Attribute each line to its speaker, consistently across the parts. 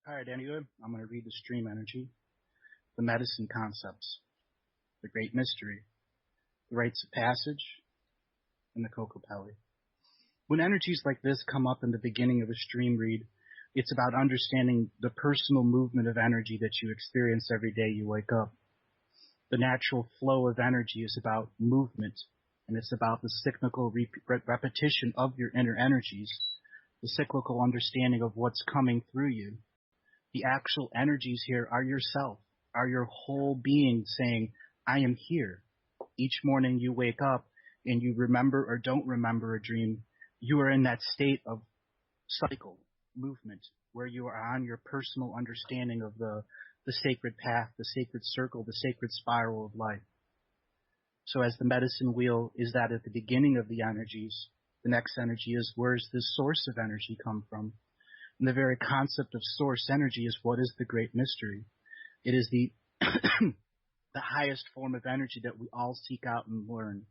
Speaker 1: All right, anyway, I'm going to read the stream energy, the medicine concepts, the great mystery, the rites of passage, and the Kokopelli. When energies like this come up in the beginning of a stream read, it's about understanding the personal movement of energy that you experience every day you wake up. The natural flow of energy is about movement, and it's about the cyclical repetition of your inner energies, the cyclical understanding of what's coming through you. The actual energies here are yourself, are your whole being saying, I am here. Each morning you wake up and you remember or don't remember a dream. You are in that state of cycle, movement, where you are on your personal understanding of the sacred path, the sacred circle, the sacred spiral of life. So as the medicine wheel is that at the beginning of the energies, the next energy is where does this source of energy come from? And the very concept of source energy is what is the great mystery. It is the the highest form of energy that we all seek out and learn.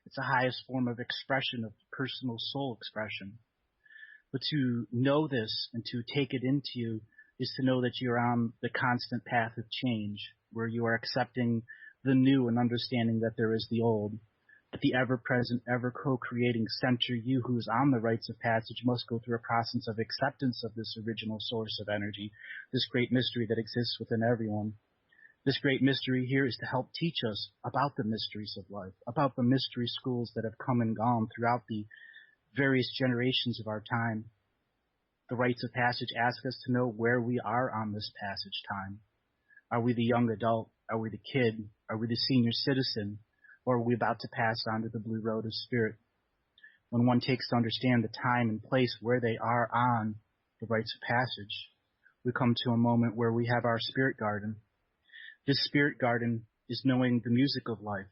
Speaker 1: It's the highest form of expression, of personal soul expression. But to know this and to take it into you is to know that you're on the constant path of change, where you are accepting the new and understanding that there is the old. That the ever-present, ever-co-creating center you who is on the rites of passage must go through a process of acceptance of this original source of energy, this great mystery that exists within everyone. This great mystery here is to help teach us about the mysteries of life, about the mystery schools that have come and gone throughout the various generations of our time. The rites of passage ask us to know where we are on this passage time. Are we the young adult? Are we the kid? Are we the senior citizen? Or are we about to pass on to the blue road of spirit? When one takes to understand the time and place where they are on the rites of passage, we come to a moment where we have our spirit garden. This spirit garden is knowing the music of life.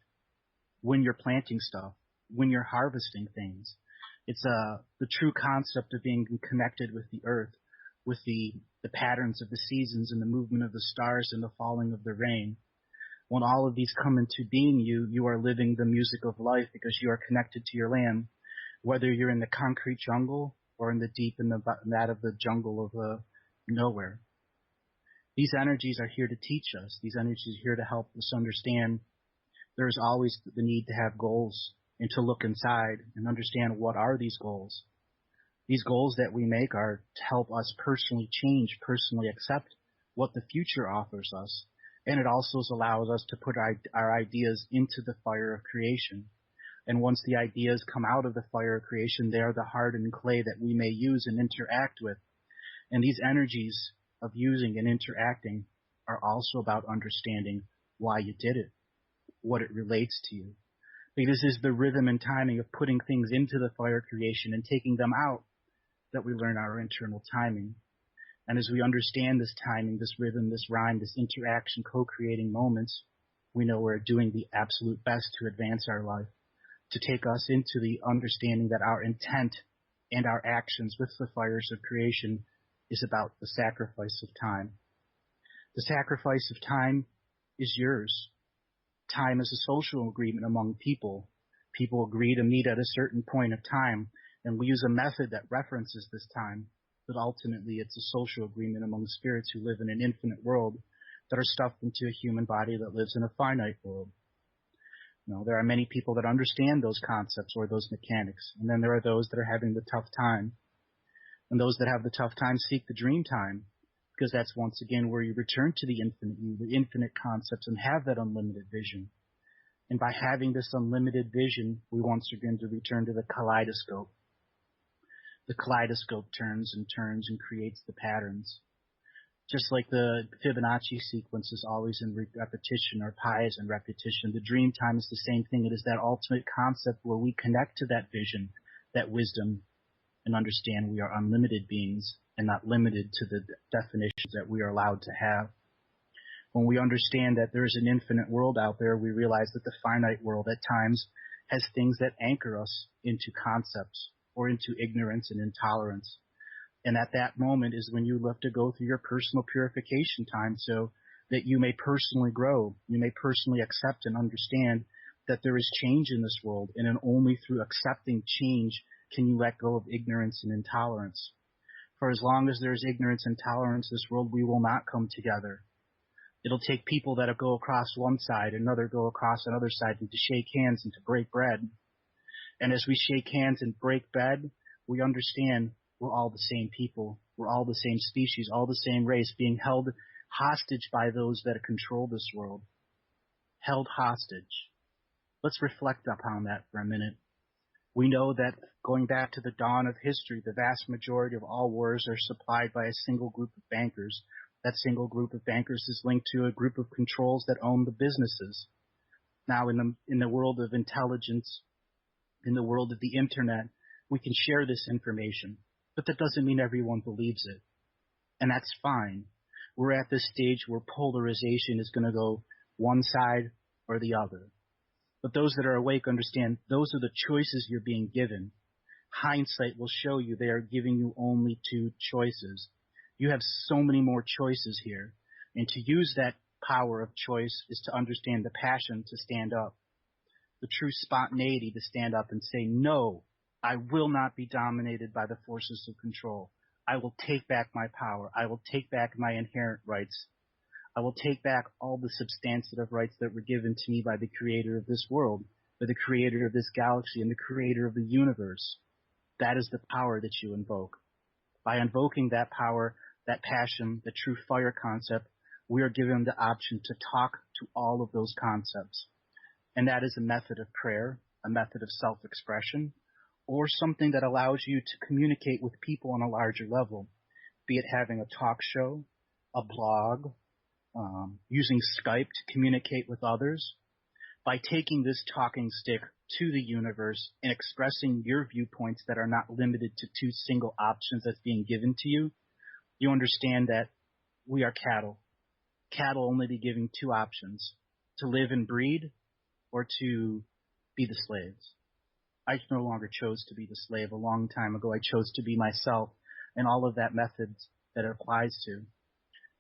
Speaker 1: When you're planting stuff, when you're harvesting things, it's the true concept of being connected with the earth, with the patterns of the seasons and the movement of the stars and the falling of the rain. When all of these come into being, you are living the music of life because you are connected to your land, whether you're in the concrete jungle or in the deep in that of the jungle of nowhere. These energies are here to teach us. These energies are here to help us understand there is always the need to have goals and to look inside and understand what are these goals. These goals that we make are to help us personally change, personally accept what the future offers us. And it also allows us to put our ideas into the fire of creation. And once the ideas come out of the fire of creation, they are the hardened clay that we may use and interact with. And these energies of using and interacting are also about understanding why you did it, what it relates to you. Because this is the rhythm and timing of putting things into the fire of creation and taking them out that we learn our internal timing. And as we understand this timing, this rhythm, this rhyme, this interaction, co-creating moments, we know we're doing the absolute best to advance our life, to take us into the understanding that our intent and our actions with the fires of creation is about the sacrifice of time. The sacrifice of time is yours. Time is a social agreement among people. People agree to meet at a certain point of time, and we use a method that references this time. But ultimately it's a social agreement among spirits who live in an infinite world that are stuffed into a human body that lives in a finite world. There are many people that understand those concepts or those mechanics, and then there are those that are having the tough time. And those that have the tough time seek the dream time, because that's once again where you return to the infinite concepts and have that unlimited vision. And by having this unlimited vision, we once again to return to the kaleidoscope. The kaleidoscope turns and creates the patterns. Just like the Fibonacci sequence is always in repetition, or pi is in repetition, the dream time is the same thing. It is that ultimate concept where we connect to that vision, that wisdom, and understand we are unlimited beings and not limited to the definitions that we are allowed to have. When we understand that there is an infinite world out there, we realize that the finite world at times has things that anchor us into concepts or into ignorance and intolerance. And at that moment is when you have to go through your personal purification time so that you may personally grow, you may personally accept and understand that there is change in this world, and only through accepting change can you let go of ignorance and intolerance. For as long as there is ignorance and tolerance in this world, we will not come together. It'll take people that go across one side, another go across another side, and to shake hands and to break bread. And as we shake hands and break bread, we understand we're all the same people. We're all the same species, all the same race, being held hostage by those that control this world. Held hostage. Let's reflect upon that for a minute. We know that going back to the dawn of history, the vast majority of all wars are supplied by a single group of bankers. That single group of bankers is linked to a group of controls that own the businesses. Now, in the world of intelligence, in the world of the internet, we can share this information, but that doesn't mean everyone believes it. And that's fine. We're at this stage where polarization is going to go one side or the other. But those that are awake understand those are the choices you're being given. Hindsight will show you they are giving you only two choices. You have so many more choices here. And to use that power of choice is to understand the passion to stand up, the true spontaneity to stand up and say, no, I will not be dominated by the forces of control. I will take back my power. I will take back my inherent rights. I will take back all the substantive rights that were given to me by the creator of this world, by the creator of this galaxy, and the creator of the universe. That is the power that you invoke. By invoking that power, that passion, the true fire concept, we are given the option to talk to all of those concepts. And that is a method of prayer, a method of self-expression, or something that allows you to communicate with people on a larger level, be it having a talk show, a blog, using Skype to communicate with others. By taking this talking stick to the universe and expressing your viewpoints that are not limited to two single options that's being given to you, you understand that we are cattle. Cattle only be given two options, to live and breed or to be the slaves. I no longer chose to be the slave a long time ago. I chose to be myself and all of that methods that it applies to.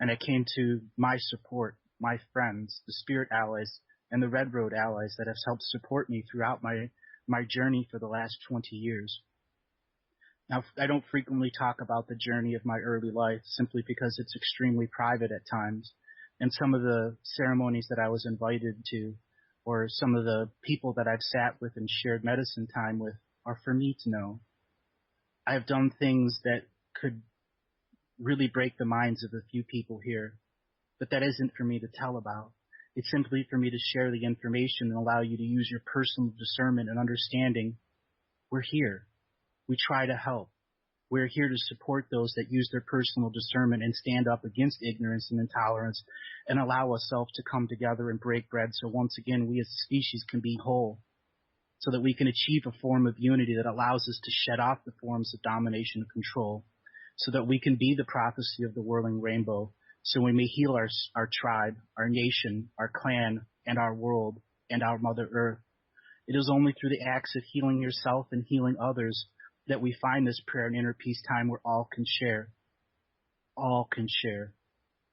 Speaker 1: And I came to my support, my friends, the spirit allies, and the Red Road allies that have helped support me throughout my journey for the last 20 years. Now, I don't frequently talk about the journey of my early life simply because it's extremely private at times. And some of the ceremonies that I was invited to, or some of the people that I've sat with and shared medicine time with, are for me to know. I have done things that could really break the minds of a few people here, but that isn't for me to tell about. It's simply for me to share the information and allow you to use your personal discernment and understanding. We're here. We try to help. We're here to support those that use their personal discernment and stand up against ignorance and intolerance and allow ourselves to come together and break bread so once again we as a species can be whole, so that we can achieve a form of unity that allows us to shed off the forms of domination and control, so that we can be the prophecy of the whirling rainbow, so we may heal our tribe, our nation, our clan, and our world, and our Mother Earth. It is only through the acts of healing yourself and healing others that we find this prayer and inner peace time where all can share. All can share.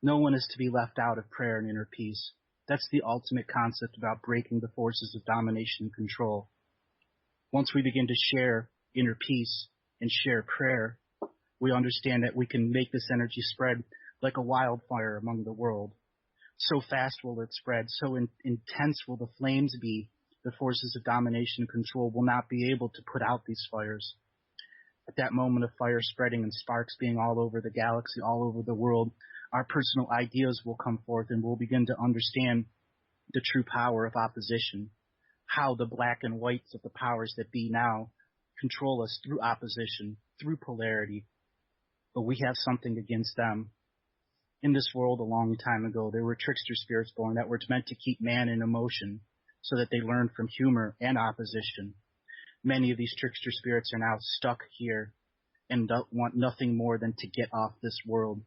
Speaker 1: No one is to be left out of prayer and inner peace. That's the ultimate concept about breaking the forces of domination and control. Once we begin to share inner peace and share prayer, we understand that we can make this energy spread like a wildfire among the world. So fast will it spread, so intense will the flames be, the forces of domination and control will not be able to put out these fires. At that moment of fire spreading and sparks being all over the galaxy, all over the world, our personal ideas will come forth and we'll begin to understand the true power of opposition, how the black and whites of the powers that be now control us through opposition, through polarity, but we have something against them. In this world a long time ago, there were trickster spirits born that were meant to keep man in emotion so that they learn from humor and opposition. Many of these trickster spirits are now stuck here and don't want nothing more than to get off this world.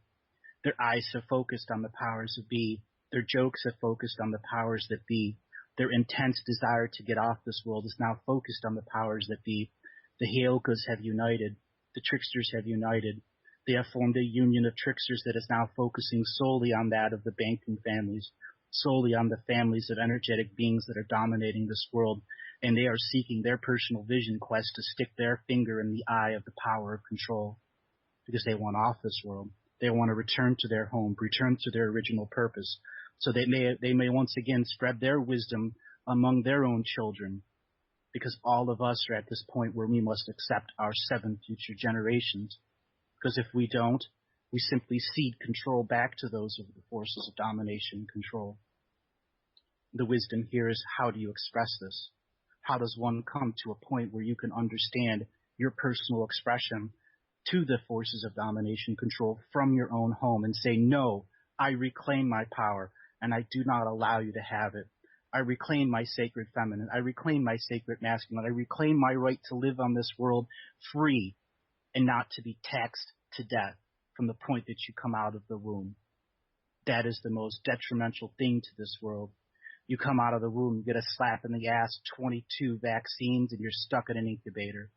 Speaker 1: Their eyes have focused on the powers that be. Their jokes have focused on the powers that be. Their intense desire to get off this world is now focused on the powers that be. The Heyokas have united. The tricksters have united. They have formed a union of tricksters that is now focusing solely on that of the banking families, solely on the families of energetic beings that are dominating this world, and they are seeking their personal vision quest to stick their finger in the eye of the power of control. because they want off this world. They want to return to their home, return to their original purpose. So they may once again spread their wisdom among their own children, because all of us are at this point where we must accept our 7 future generations. Because if we don't, we simply cede control back to those of the forces of domination and control. The wisdom here is, how do you express this? How does one come to a point where you can understand your personal expression to the forces of domination and control from your own home and say, no, I reclaim my power and I do not allow you to have it. I reclaim my sacred feminine. I reclaim my sacred masculine. I reclaim my right to live on this world free and not to be taxed to death from the point that you come out of the womb. That is the most detrimental thing to this world. You come out of the womb, you get a slap in the ass, 22 vaccines, and you're stuck in an incubator.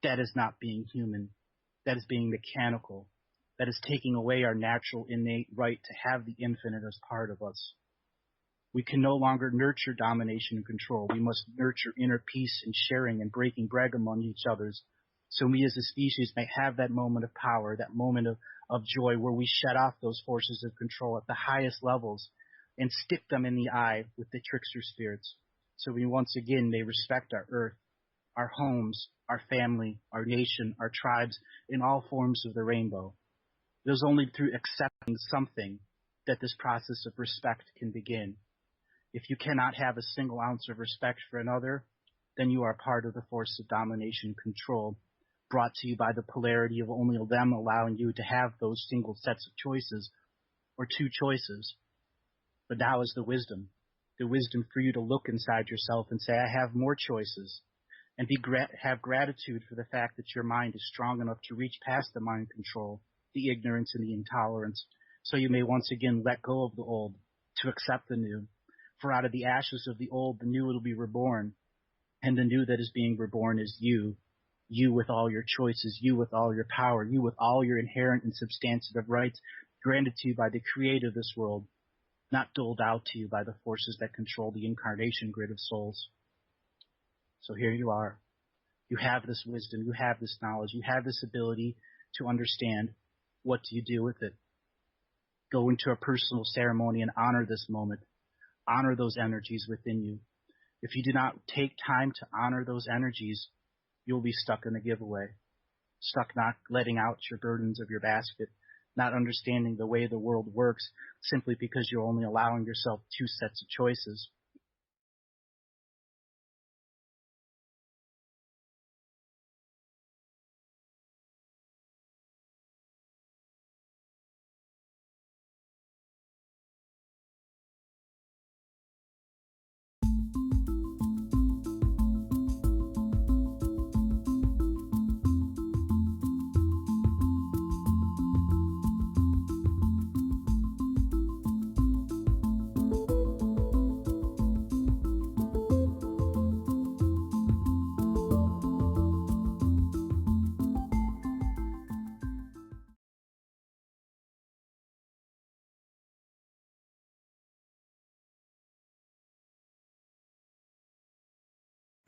Speaker 1: That is not being human. That is being mechanical. That is taking away our natural, innate right to have the infinite as part of us. We can no longer nurture domination and control. We must nurture inner peace and sharing and breaking bread among each others. So we as a species may have that moment of power, that moment of joy where we shut off those forces of control at the highest levels and stick them in the eye with the trickster spirits. So we once again may respect our earth, our homes, our family, our nation, our tribes, in all forms of the rainbow. It is only through accepting something that this process of respect can begin. If you cannot have a single ounce of respect for another, then you are part of the force of domination and control, brought to you by the polarity of only them allowing you to have those single sets of choices, or 2 choices. But now is the wisdom for you to look inside yourself and say, I have more choices, and have gratitude for the fact that your mind is strong enough to reach past the mind control, the ignorance and the intolerance, so you may once again let go of the old to accept the new. For out of the ashes of the old, the new will be reborn, and the new that is being reborn is you with all your choices, you with all your power, you with all your inherent and substantive rights granted to you by the creator of this world, not doled out to you by the forces that control the incarnation grid of souls. So here you are. You have this wisdom, you have this knowledge, you have this ability to understand. What do you do with it? Go into a personal ceremony and honor this moment. Honor those energies within you. If you do not take time to honor those energies, you'll be stuck in the giveaway, stuck not letting out your burdens of your basket, not understanding the way the world works simply because you're only allowing yourself 2 sets of choices.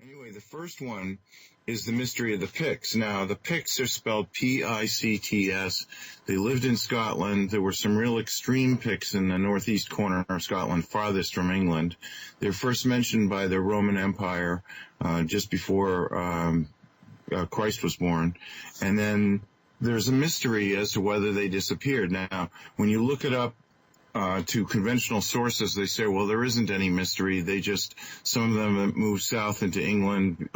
Speaker 2: Anyway, the first one is the mystery of the Picts. Now, the Picts are spelled P-I-C-T-S. They lived in Scotland. There were some real extreme Picts in the northeast corner of Scotland, farthest from England. They're first mentioned by the Roman Empire just before Christ was born. And then there's a mystery as to whether they disappeared. Now, when you look it up, to conventional sources, they say, well, there isn't any mystery. Some of them moved south into England,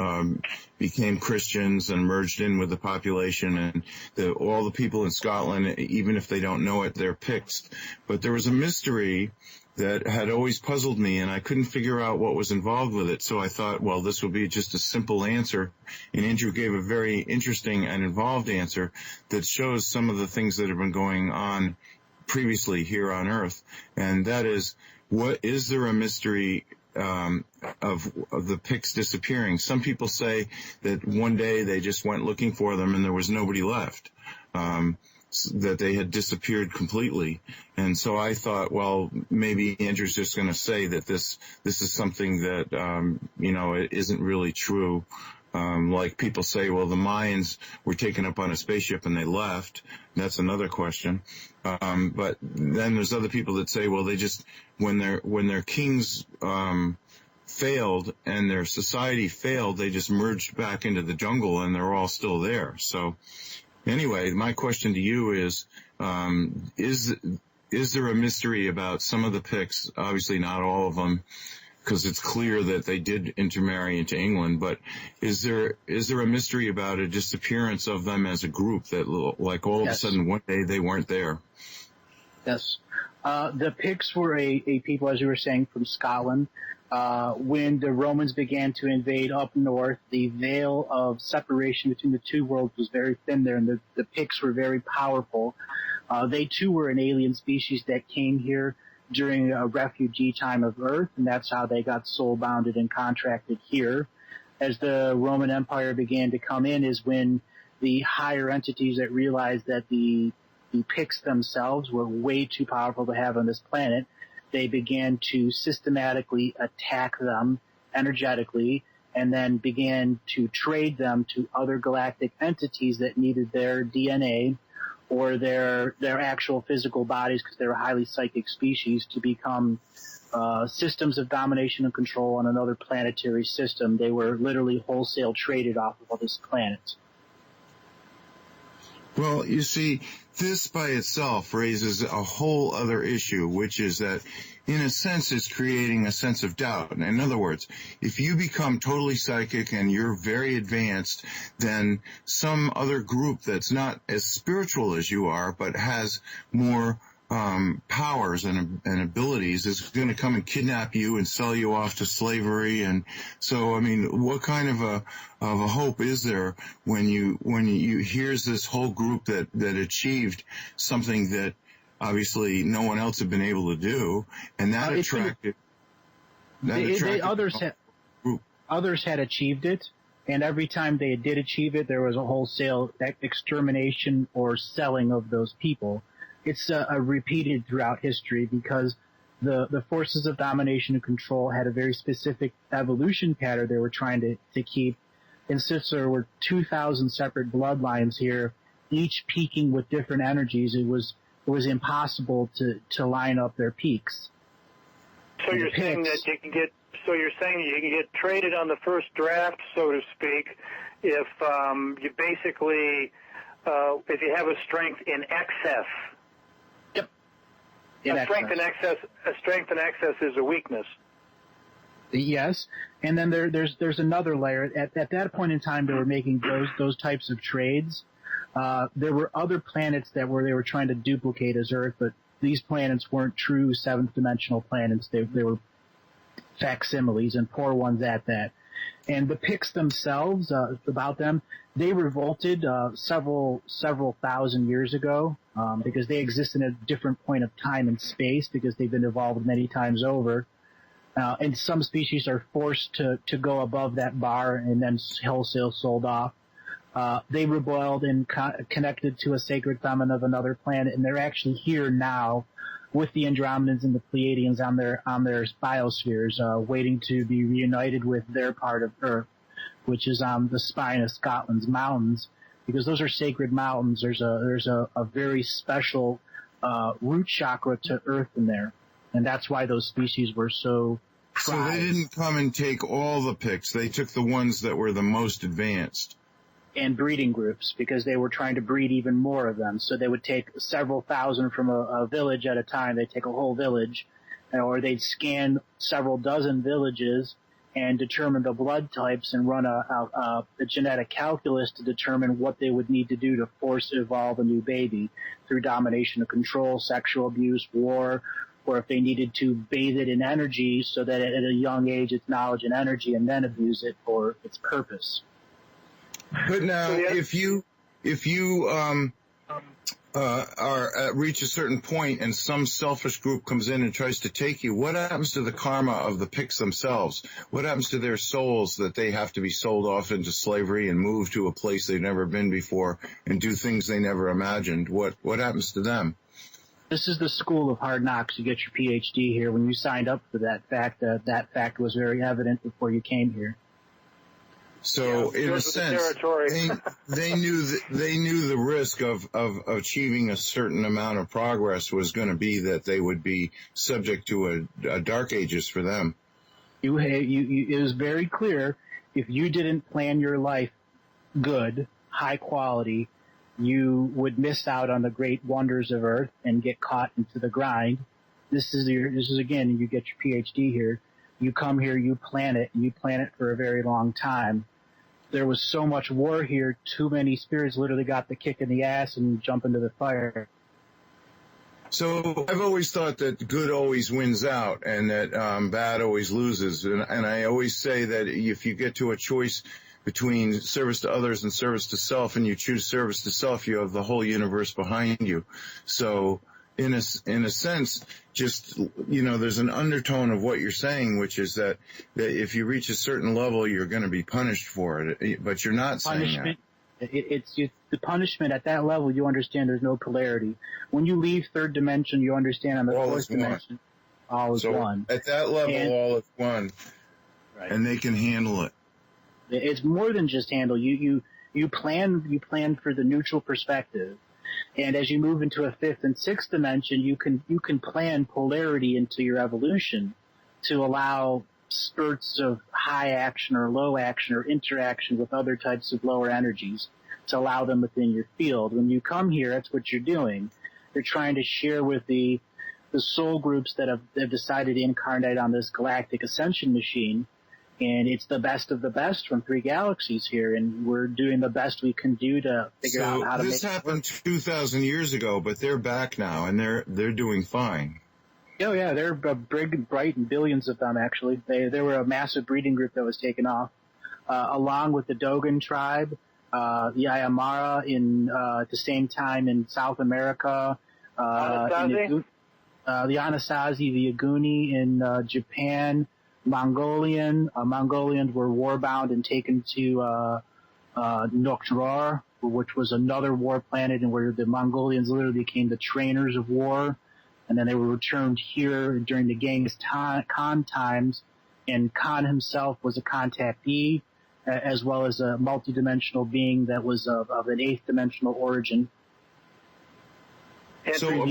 Speaker 2: became Christians and merged in with the population. And all the people in Scotland, even if they don't know it, they're Picts. But there was a mystery that had always puzzled me, and I couldn't figure out what was involved with it. So I thought, well, this would be just a simple answer. And Andrew gave a very interesting and involved answer that shows some of the things that have been going on previously here on Earth, and that is, what is there a mystery of the Picts disappearing? Some people say that one day they just went looking for them and there was nobody left, that they had disappeared completely. And so I thought, well, maybe Andrew's just going to say that this is something that it isn't really true. Like people say, well, the Mayans were taken up on a spaceship and they left. That's another question. But then there's other people that say, well, they just, when their kings, failed and their society failed, they just merged back into the jungle and they're all still there. So anyway, my question to you is there a mystery about some of the Picts? Obviously not all of them, because it's clear that they did intermarry into England, but is there a mystery about a disappearance of them as a group, that like all of a sudden one day they weren't there?
Speaker 1: Yes. The Picts were a people, as you were saying, from Scotland. When the Romans began to invade up north, the veil of separation between the two worlds was very thin there, and the Picts were very powerful. They too were an alien species that came here during a refugee time of Earth, and that's how they got soul-bounded and contracted here. As the Roman Empire began to come in is when the higher entities that realized that the Picts themselves were way too powerful to have on this planet, they began to systematically attack them energetically and then began to trade them to other galactic entities that needed their DNA or their actual physical bodies, because they were highly psychic species, to become systems of domination and control on another planetary system. They were literally wholesale traded off of this planet.
Speaker 2: Well, you see, this by itself raises a whole other issue, which is that, in a sense, it's creating a sense of doubt. In other words, if you become totally psychic and you're very advanced, then some other group that's not as spiritual as you are, but has more powers and abilities, is going to come and kidnap you and sell you off to slavery. And so, I mean, what kind of a hope is there when you here's this whole group that achieved something that obviously no one else had been able to do, and that attracted
Speaker 1: others had achieved it, and every time they did achieve it, there was a wholesale extermination or selling of those people. It's repeated throughout history because the forces of domination and control had a very specific evolution pattern they were trying to keep. And since there were 2,000 separate bloodlines here, each peaking with different energies, it was impossible to line up their peaks.
Speaker 3: So you're saying that you can get traded on the first draft, so to speak, if you basically if you have a strength in excess. A strength in excess is a weakness.
Speaker 1: Yes, and then there's another layer. At that point in time, they were making those types of trades. There were other planets they were trying to duplicate as Earth, but these planets weren't true seventh dimensional planets. They were facsimiles, and poor ones at that. And the Picts themselves, about them, they revolted several thousand years ago because they exist in a different point of time and space because they've been evolved many times over. And some species are forced to go above that bar and then wholesale sold off. They rebelled and connected to a sacred feminine of another planet, and they're actually here now with the Andromedans and the Pleiadians on their biospheres, waiting to be reunited with their part of Earth, which is on the spine of Scotland's mountains, because those are sacred mountains. There's a very special root chakra to Earth in there, and that's why those species were so prized.
Speaker 2: So they didn't come and take all the Picts. They took the ones that were the most advanced.
Speaker 1: And breeding groups, because they were trying to breed even more of them. So they would take several thousand from a village at a time. They'd take a whole village, or they'd scan several dozen villages and determine the blood types and run a genetic calculus to determine what they would need to do to force evolve a new baby through domination and control, sexual abuse, war, or if they needed to bathe it in energy so that at a young age it's knowledge and energy, and then abuse it for its purpose.
Speaker 2: But now, if you reach a certain point and some selfish group comes in and tries to take you, what happens to the karma of the Picts themselves? What happens to their souls that they have to be sold off into slavery and move to a place they've never been before and do things they never imagined? What happens to them?
Speaker 1: This is the school of hard knocks. You get your PhD here. When you signed up for that fact was very evident before you came here.
Speaker 2: So in a sense, they knew the risk of achieving a certain amount of progress was going to be that they would be subject to a dark ages for them.
Speaker 1: It was very clear, if you didn't plan your life good, high quality, you would miss out on the great wonders of Earth and get caught into the grind. This is again, you get your PhD here. You come here, you plan it, and you plan it for a very long time. There was so much war here, too many spirits literally got the kick in the ass and jump into the fire.
Speaker 2: So I've always thought that good always wins out and that bad always loses. And I always say that if you get to a choice between service to others and service to self, and you choose service to self, you have the whole universe behind you. So in a sense, just, there's an undertone of what you're saying, which is that if you reach a certain level, you're going to be punished for it. But you're not saying that.
Speaker 1: It's the punishment at that level. You understand there's no polarity. When you leave third dimension, you understand on the fourth dimension, all is one.
Speaker 2: At that level, all is one, right. And they can handle it.
Speaker 1: It's more than just handle. You plan for the neutral perspective. And as you move into a fifth and sixth dimension, you can plan polarity into your evolution to allow spurts of high action or low action or interaction with other types of lower energies to allow them within your field. When you come here, that's what you're doing. You're trying to share with the soul groups that have decided to incarnate on this galactic ascension machine. And it's the best of the best from 3 galaxies here, and we're doing the best we can do to figure out how to make it work.
Speaker 2: This happened 2,000 years ago, but they're back now, and they're doing fine.
Speaker 1: Oh yeah, they're big, bright, and billions of them actually. They were a massive breeding group that was taken off, along with the Dogon tribe, the Aymara at the same time in South America, the Anasazi, the Aguni in Japan. Mongolians were war-bound and taken to Noktror, which was another war planet, and where the Mongolians literally became the trainers of war. And then they were returned here during the Genghis Khan times, and Khan himself was a contactee, as well as a multidimensional being that was of an 8th dimensional origin.
Speaker 2: So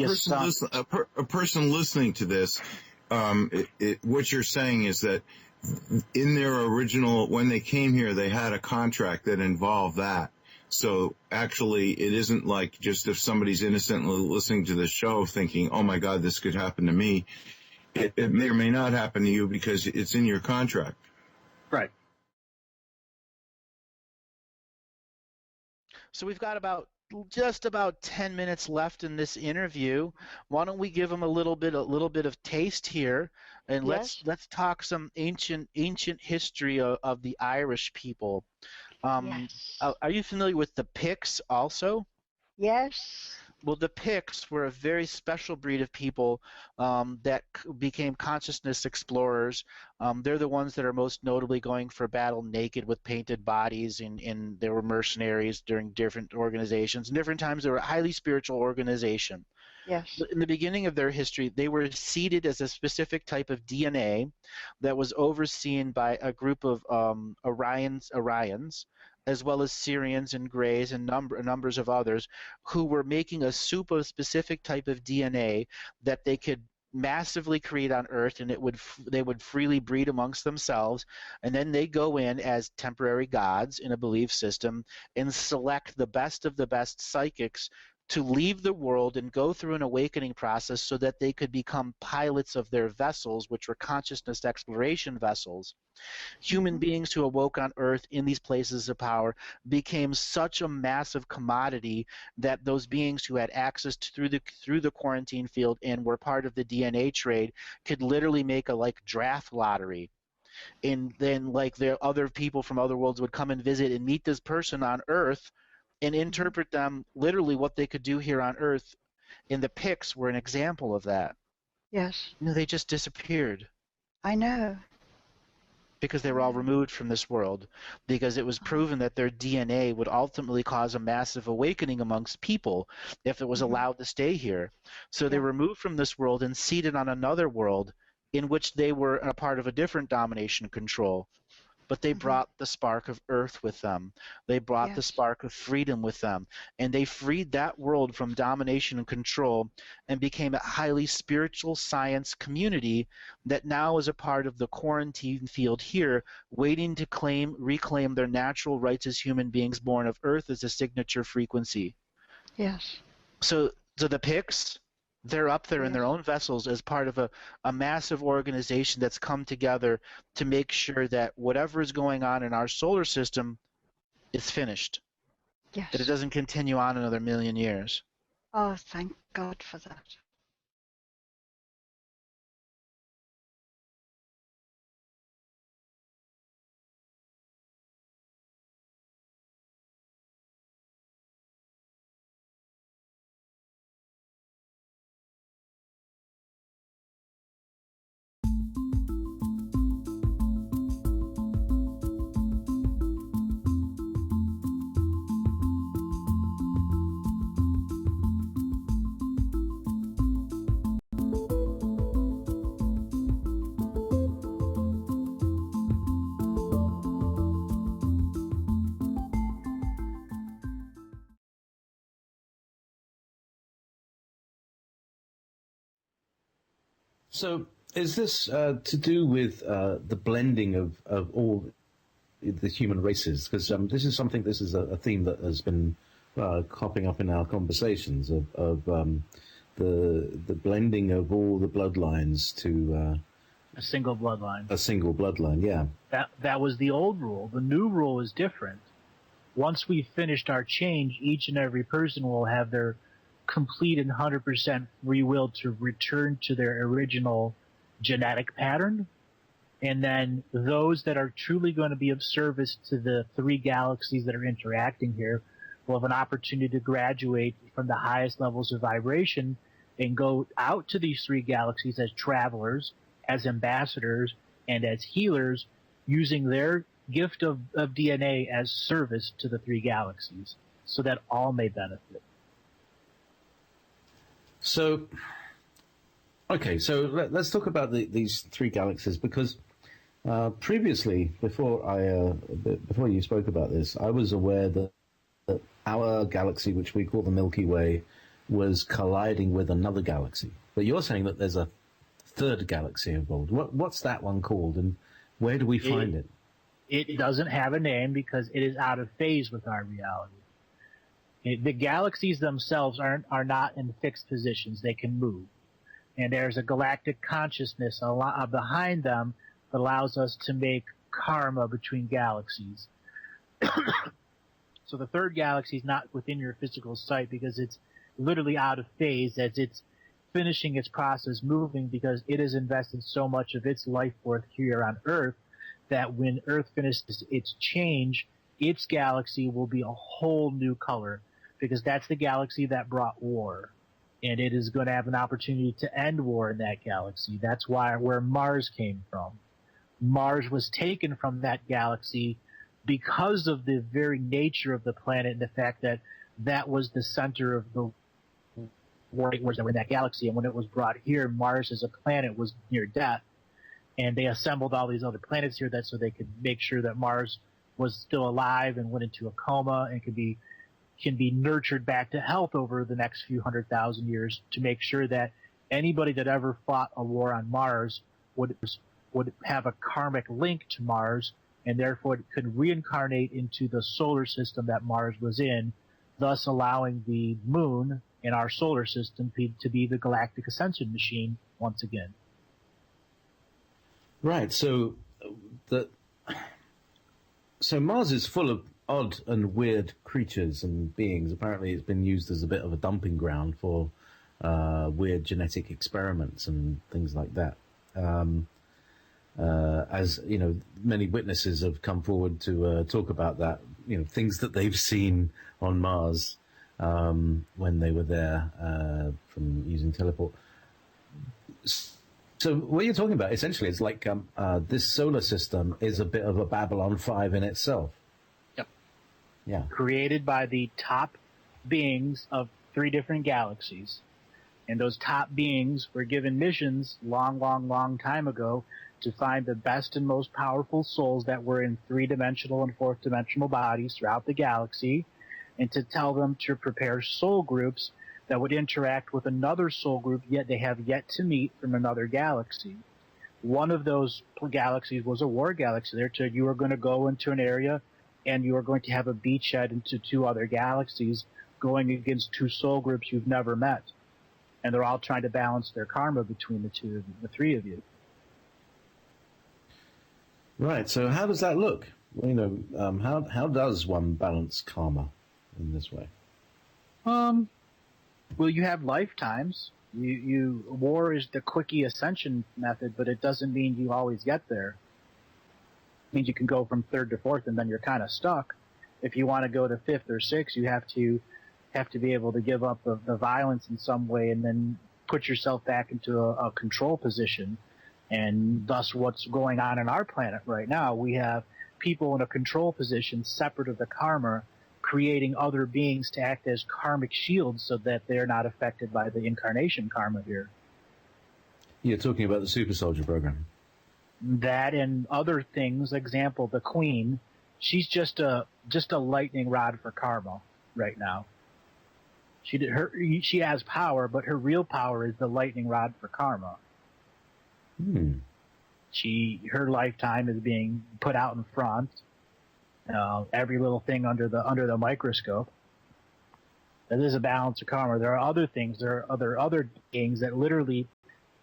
Speaker 2: a person listening to this, what you're saying is that in their original, when they came here, they had a contract that involved that. So actually, it isn't like just if somebody's innocently listening to the show thinking, oh my God, this could happen to me. It may or may not happen to you because it's in your contract.
Speaker 1: Right.
Speaker 4: So we've got just about 10 minutes left in this interview. Why don't we give them a little bit of taste here, and
Speaker 5: yes.
Speaker 4: let's talk some ancient history of the Irish people.
Speaker 5: Yes.
Speaker 4: Are you familiar with the Picts also?
Speaker 5: Yes.
Speaker 4: Well, the Picts were a very special breed of people that became consciousness explorers. They're the ones that are most notably going for battle naked with painted bodies, and they were mercenaries during different organizations. And different times they were a highly spiritual organization.
Speaker 5: Yes.
Speaker 4: In the beginning of their history, they were seeded as a specific type of DNA that was overseen by a group of Orions, as well as Syrians and Greys and numbers of others who were making a soup of a specific type of DNA that they could massively create on Earth, and they would freely breed amongst themselves, and then they go in as temporary gods in a belief system and select the best of the best psychics to leave the world and go through an awakening process so that they could become pilots of their vessels, which were consciousness exploration vessels. Human beings who awoke on Earth in these places of power became such a massive commodity that those beings who had access through the quarantine field and were part of the DNA trade could literally make a draft lottery. And then the other people from other worlds would come and visit and meet this person on Earth and interpret them literally what they could do here on Earth. And the Picts were an example of that.
Speaker 5: Yes.
Speaker 4: They just disappeared.
Speaker 5: I know.
Speaker 4: Because they were all removed from this world, because it was proven that their DNA would ultimately cause a massive awakening amongst people if it was allowed to stay here. So they were removed from this world and seated on another world in which they were a part of a different domination control. but they brought the spark of Earth with them. They brought the spark of freedom with them, and they freed that world from domination and control and became a highly spiritual science community that now is a part of the quarantine field here, waiting to reclaim their natural rights as human beings born of Earth as a signature frequency.
Speaker 5: Yes.
Speaker 4: So the Picts, they're up there in their own vessels as part of a massive organization that's come together to make sure that whatever is going on in our solar system is finished.
Speaker 5: Yes.
Speaker 4: That it doesn't continue on another million years.
Speaker 5: Oh, thank God for that.
Speaker 6: So is this to do with the blending of all the human races? Because this is a theme that has been cropping up in our conversations of the blending of all the bloodlines to
Speaker 7: a single bloodline.
Speaker 6: A single bloodline, yeah.
Speaker 7: That was the old rule. The new rule is different. Once we've finished our change, each and every person will have their complete and 100% free will to return to their original genetic pattern. And then those that are truly going to be of service to the three galaxies that are interacting here will have an opportunity to graduate from the highest levels of vibration and go out to these three galaxies as travelers, as ambassadors, and as healers, using their gift of DNA as service to the three galaxies, so that all may benefit.
Speaker 6: So, okay, so let's talk about these three galaxies, because previously, before you spoke about this, I was aware that our galaxy, which we call the Milky Way, was colliding with another galaxy. But you're saying that there's a third galaxy involved. What's that one called, and where do we find it?
Speaker 7: It doesn't have a name because it is out of phase with our reality. The galaxies themselves are not in fixed positions. They can move. And there's a galactic consciousness behind them that allows us to make karma between galaxies. So the third galaxy is not within your physical sight because it's literally out of phase as it's finishing its process moving, because it has invested so much of its life force here on Earth that when Earth finishes its change, its galaxy will be a whole new color, because that's the galaxy that brought war. And it is going to have an opportunity to end war in that galaxy. That's where Mars came from. Mars was taken from that galaxy because of the very nature of the planet and the fact that that was the center of the wars that were in that galaxy. And when it was brought here, Mars as a planet was near death. And they assembled all these other planets here so they could make sure that Mars was still alive and went into a coma and can be nurtured back to health over the next few 100,000 years, to make sure that anybody that ever fought a war on Mars would have a karmic link to Mars, and therefore it could reincarnate into the solar system that Mars was in, thus allowing the moon in our solar system to be the galactic ascension machine once again.
Speaker 6: Right. So Mars is full of odd and weird creatures and beings. Apparently it's been used as a bit of a dumping ground for weird genetic experiments and things like that. As you know, many witnesses have come forward to talk about that, things that they've seen on Mars when they were there from using teleport. So what you're talking about, essentially, is like this solar system is a bit of a Babylon 5 in itself.
Speaker 7: Yep.
Speaker 6: Yeah.
Speaker 7: Created by the top beings of three different galaxies. And those top beings were given missions long time ago to find the best and most powerful souls that were in three-dimensional and fourth-dimensional bodies throughout the galaxy, and to tell them to prepare soul groups that would interact with another soul group yet they have yet to meet from another galaxy. One of those galaxies was a war galaxy. There said you are going to go into an area and you are going to have a beachhead into two other galaxies going against two soul groups you've never met. And they're all trying to balance their karma between the three of you.
Speaker 6: Right. So how does that look? You know, how does one balance karma in this way?
Speaker 7: Well, you have lifetimes. War is the quickie ascension method, but it doesn't mean you always get there. It means you can go from third to fourth, and then you're kind of stuck. If you want to go to fifth or sixth, you have to be able to give up the violence in some way, and then put yourself back into a control position. And thus, what's going on in our planet right now, we have people in a control position separate of the karma, creating other beings to act as karmic shields so that they're not affected by the incarnation karma here.
Speaker 6: You're talking about the super soldier program.
Speaker 7: That and other things. Example, the Queen, she's just a lightning rod for karma right now. She has power, but her real power is the lightning rod for karma. Her lifetime is being put out in front. Every little thing under the microscope. That is a balance of karma. There are other things. There are other beings that literally,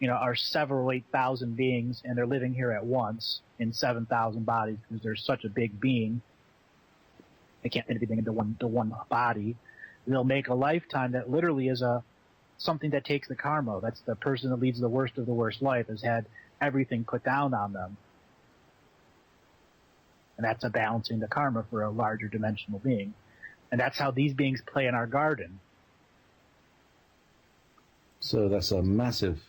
Speaker 7: are several 8,000 beings, and they're living here at once in 7,000 bodies because they're such a big being. They can't fit everything into one body. They'll make a lifetime that literally is something that takes the karma. That's the person that leads the worst of the worst life, has had everything put down on them. And that's a balancing the karma for a larger dimensional being. And that's how these beings play in our garden.
Speaker 6: So that's a massive...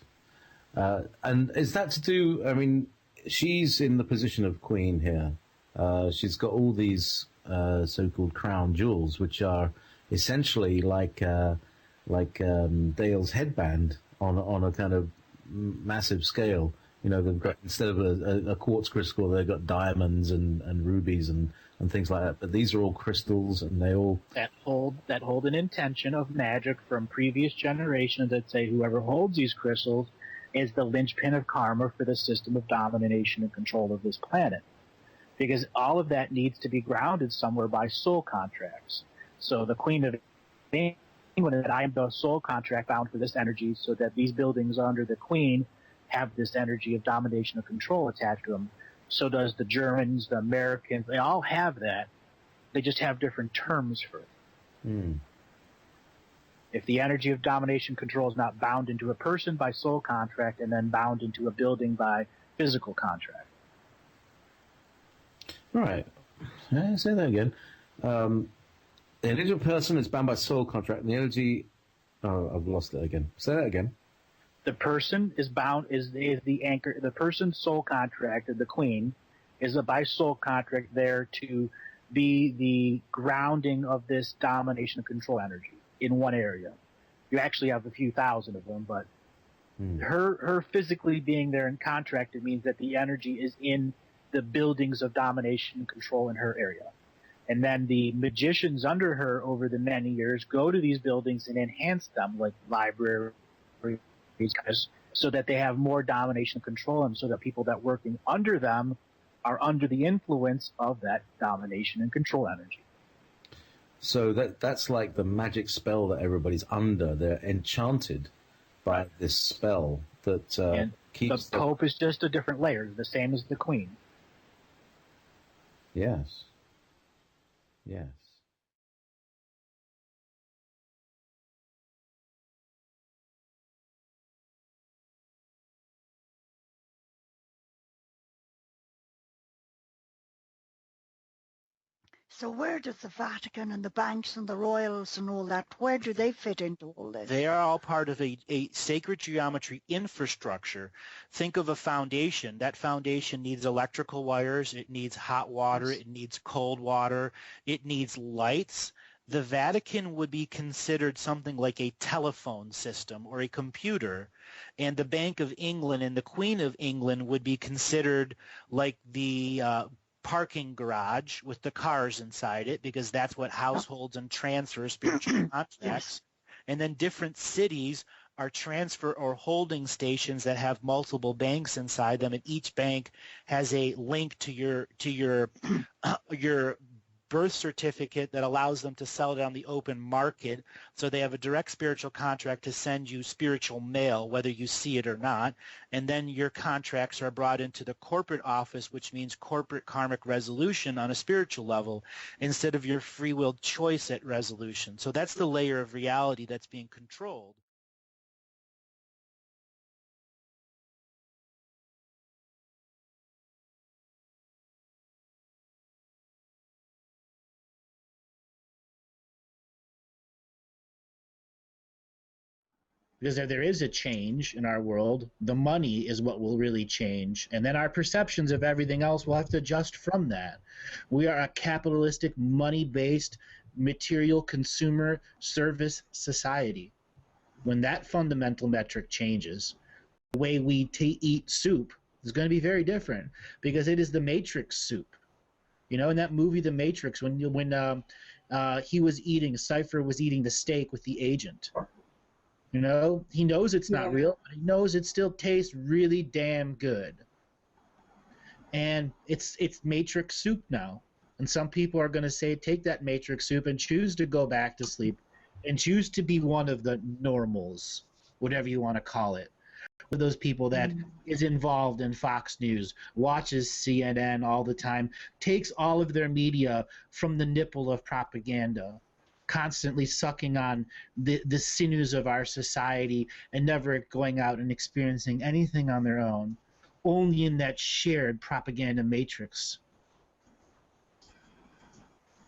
Speaker 6: and is that to do... she's in the position of queen here. She's got all these so-called crown jewels, which are essentially like Dale's headband on a kind of massive scale. They've got, instead of a quartz crystal, they've got diamonds and rubies and things like that. But these are all crystals, and they all
Speaker 7: that hold an intention of magic from previous generations that say whoever holds these crystals is the linchpin of karma for the system of domination and control of this planet. Because all of that needs to be grounded somewhere by soul contracts. So the Queen of England said, I am the soul contract bound for this energy, so that these buildings under the Queen have this energy of domination and control attached to them. So does the Germans, the Americans, they all have that. They just have different terms for it. If the energy of domination and control is not bound into a person by soul contract and then bound into a building by physical contract.
Speaker 6: Right. Say that again. The energy of a person is bound by soul contract, and the energy... Oh, I've lost it again. Say that again.
Speaker 7: The person is bound, is the anchor. The person's soul contract, the Queen, is by soul contract there to be the grounding of this domination and control energy in one area. You actually have a few thousand of them, but her physically being there in contract, it means that the energy is in the buildings of domination and control in her area. And then the magicians under her over the many years go to these buildings and enhance them, like libraries, so that they have more domination and control, and so that people that working under them are under the influence of that domination and control energy.
Speaker 6: So that's like the magic spell that everybody's under. They're enchanted by this spell that keeps...
Speaker 7: The Pope is just a different layer, the same as the Queen.
Speaker 6: Yes. Yes.
Speaker 5: So where does the Vatican and the banks and the royals and all that, where do they fit into all this?
Speaker 4: They are all part of a sacred geometry infrastructure. Think of a foundation. That foundation needs electrical wires. It needs hot water. It needs cold water. It needs lights. the Vatican would be considered something like a telephone system or a computer, and the Bank of England and the Queen of England would be considered like the parking garage with the cars inside it, because that's what households and transfer spiritual contracts. And then different cities are transfer or holding stations that have multiple banks inside them, and each bank has a link to your birth certificate that allows them to sell it on the open market. So they have a direct spiritual contract to send you spiritual mail, whether you see it or not. And then your contracts are brought into the corporate office, which means corporate karmic resolution on a spiritual level, instead of your free will choice at resolution. So that's the layer of reality that's being controlled. Because if there is a change in our world, the money is what will really change. And then our perceptions of everything else will have to adjust from that. We are a capitalistic, money-based, material consumer service society. When that fundamental metric changes, the way we eat soup is going to be very different, because it is the Matrix soup. You know, in that movie, The Matrix, when he was eating, Cypher was eating the steak with the agent. You know, he knows it's not real, but he knows it still tastes really damn good. And it's Matrix soup now. And some people are going to say, take that Matrix soup and choose to go back to sleep and choose to be one of the normals, whatever you want to call it. With those people that is involved in Fox News, watches CNN all the time, takes all of their media from the nipple of propaganda, constantly sucking on the sinews of our society and never going out and experiencing anything on their own, only in that shared propaganda matrix.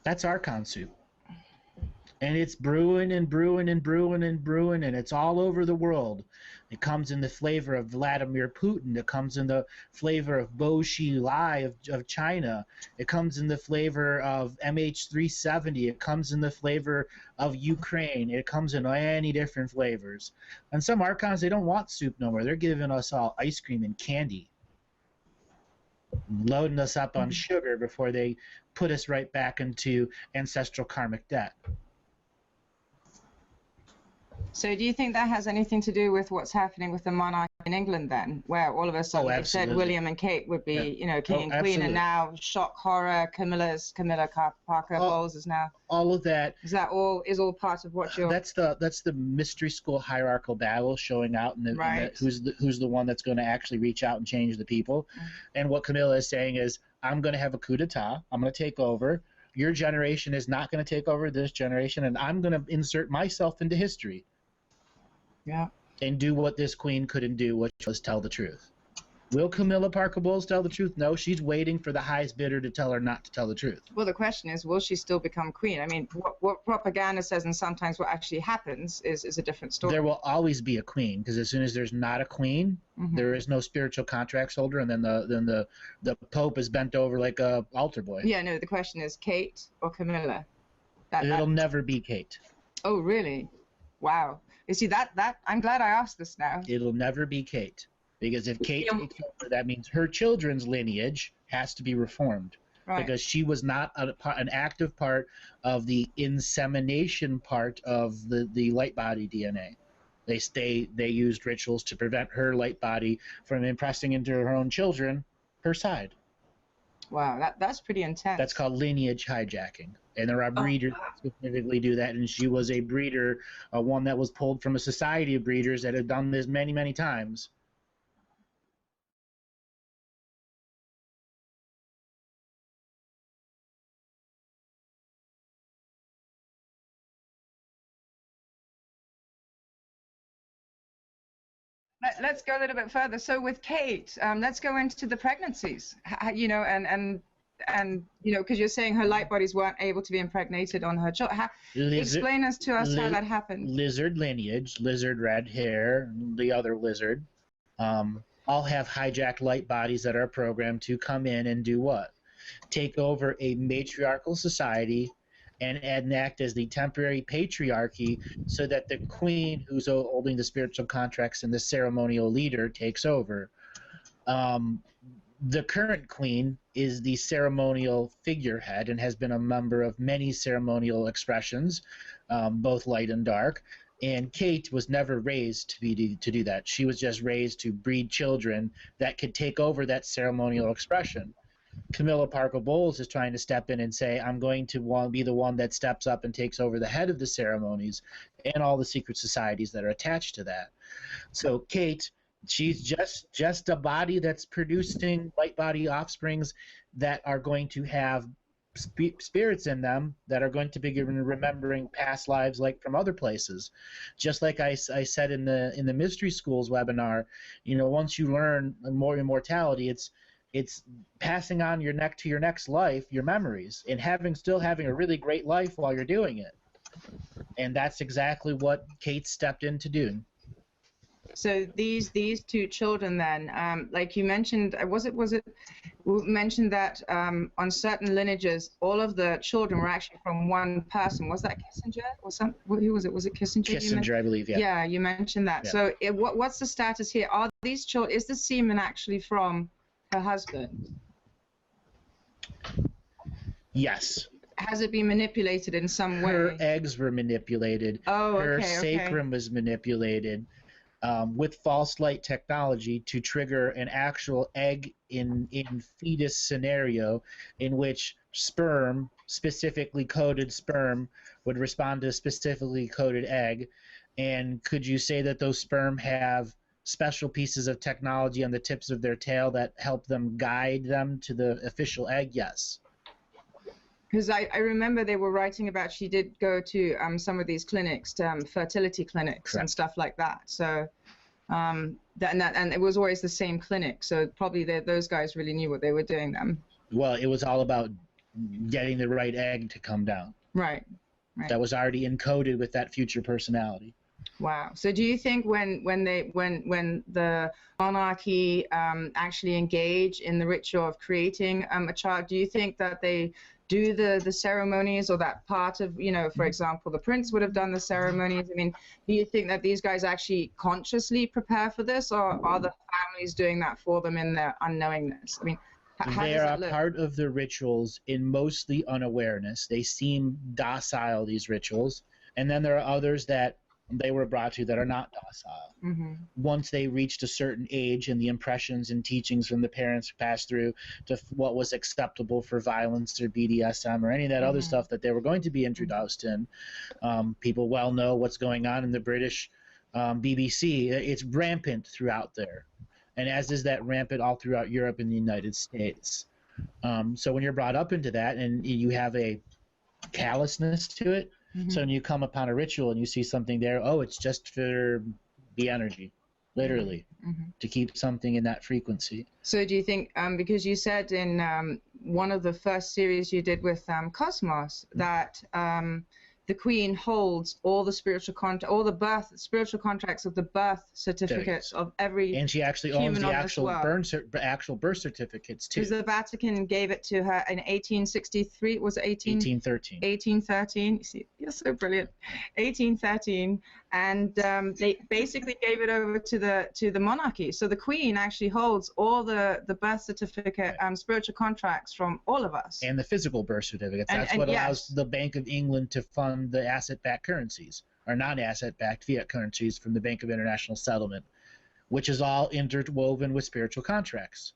Speaker 4: That's Archon soup. And it's brewing and brewing and brewing and brewing, and it's all over the world. It comes in the flavor of Vladimir Putin. It comes in the flavor of Bo Xilai of China. It comes in the flavor of MH370. It comes in the flavor of Ukraine. It comes in any different flavors. And some Archons, they don't want soup no more. They're giving us all ice cream and candy, loading us up on sugar before they put us right back into ancestral karmic debt.
Speaker 8: So do you think that has anything to do with what's happening with the monarchy in England then, where all of a sudden they said William and Kate would be, you know, king and queen, and now shock horror, Camilla Parker Bowles is now.
Speaker 4: All of that.
Speaker 8: Is that all part of what you're?
Speaker 4: That's the mystery school hierarchical battle showing out, and who's the one that's going to actually reach out and change the people. And what Camilla is saying is, I'm going to have a coup d'etat. I'm going to take over. Your generation is not going to take over this generation, and I'm going to insert myself into history.
Speaker 8: Yeah.
Speaker 4: And do what this queen couldn't do, which was tell the truth. Will Camilla Parker Bowles tell the truth? No, she's waiting for the highest bidder to tell her not to tell the truth.
Speaker 8: Well, the question is, will she still become queen? I mean, what propaganda says, and sometimes what actually happens is a different story.
Speaker 4: There will always be a queen, because as soon as there's not a queen, there is no spiritual contracts holder, and then the Pope is bent over like a altar boy.
Speaker 8: Yeah, no, the question is Kate or Camilla?
Speaker 4: It'll never be Kate.
Speaker 8: Oh, really? Wow. You see, that I'm glad I asked this now.
Speaker 4: It'll never be Kate. Because if Kate takes over, that means her children's lineage has to be reformed. Right. Because she was not an active part of the insemination part of the light body DNA. They used rituals to prevent her light body from impressing into her own children her side.
Speaker 8: Wow, that's pretty intense.
Speaker 4: That's called lineage hijacking. And there are breeders that specifically do that, and she was a breeder, one that was pulled from a society of breeders that have done this many, many times.
Speaker 8: Let's go a little bit further. So with Kate, let's go into the pregnancies, you know, and you know, because you're saying her light bodies weren't able to be impregnated on her child. Explain to us how that happened.
Speaker 4: Lizard lineage, lizard red hair, the other lizard, all have hijacked light bodies that are programmed to come in and do what? Take over a matriarchal society and act as the temporary patriarchy so that the queen, who's holding the spiritual contracts and the ceremonial leader, takes over. The current queen is the ceremonial figurehead and has been a member of many ceremonial expressions, both light and dark. And Kate was never raised to do that. She was just raised to breed children that could take over that ceremonial expression. Camilla Parker Bowles is trying to step in and say, I'm going to be the one that steps up and takes over the head of the ceremonies and all the secret societies that are attached to that. So Kate, she's just a body that's producing light body offsprings that are going to have spirits in them that are going to be remembering past lives like from other places. Just like I said in the Mystery Schools webinar, once you learn more immortality, it's passing on your next life, your memories, and still having a really great life while you're doing it. And that's exactly what Kate stepped in to do.
Speaker 8: So these two children then, like you mentioned, was it mentioned that on certain lineages, all of the children were actually from one person. Was that Kissinger or some? Who was it? Was it Kissinger?
Speaker 4: Kissinger, I believe. Yeah.
Speaker 8: Yeah, you mentioned that. Yeah. So what's the status here? Are these children? Is the semen actually from her husband?
Speaker 4: Yes.
Speaker 8: Has it been manipulated in some way?
Speaker 4: Her eggs were manipulated.
Speaker 8: Oh,
Speaker 4: Her sacrum was manipulated. With false light technology to trigger an actual egg in fetus scenario in which sperm, specifically coded sperm, would respond to a specifically coded egg. And could you say that those sperm have special pieces of technology on the tips of their tail that help them guide them to the official egg? Yes.
Speaker 8: Because I remember they were writing about, she did go to some of these clinics, fertility clinics. Correct. And stuff like that. So, and it was always the same clinic. So probably those guys really knew what they were doing then. Well,
Speaker 4: it was all about getting the right egg to come down.
Speaker 8: Right.
Speaker 4: That was already encoded with that future personality.
Speaker 8: Wow. So do you think when the monarchy actually engage in the ritual of creating a child, do you think that they do the ceremonies, or that part of, for example, the prince would have done the ceremonies? I mean, do you think that these guys actually consciously prepare for this, or are the families doing that for them in their unknowingness? I mean, how
Speaker 4: they are part of the rituals in mostly unawareness. They seem docile, these rituals, and then there are others that they were brought to that are not docile. Mm-hmm. Once they reached a certain age and the impressions and teachings from the parents passed through to what was acceptable for violence or BDSM or any of that other stuff that they were going to be introduced in. People well know what's going on in the British BBC. It's rampant throughout there. And as is that rampant all throughout Europe and the United States. So when you're brought up into that and you have a callousness to it, so when you come upon a ritual and you see something there, it's just for the energy, literally, to keep something in that frequency.
Speaker 8: So do you think, because you said in one of the first series you did with Cosmos, that the Queen holds all the spiritual spiritual contracts of the birth certificates of every
Speaker 4: and she actually owns the actual birth certificates too.
Speaker 8: Because the Vatican gave it to her in 1863. Was it
Speaker 4: 1813?
Speaker 8: 1813. You see, you're so brilliant. 1813, and they basically gave it over to the monarchy. So the Queen actually holds all the birth certificate spiritual contracts from all of us.
Speaker 4: And the physical birth certificates. That's what allows the Bank of England to fund the asset-backed currencies, or non-asset-backed fiat currencies from the Bank of International Settlement, which is all interwoven with spiritual contracts.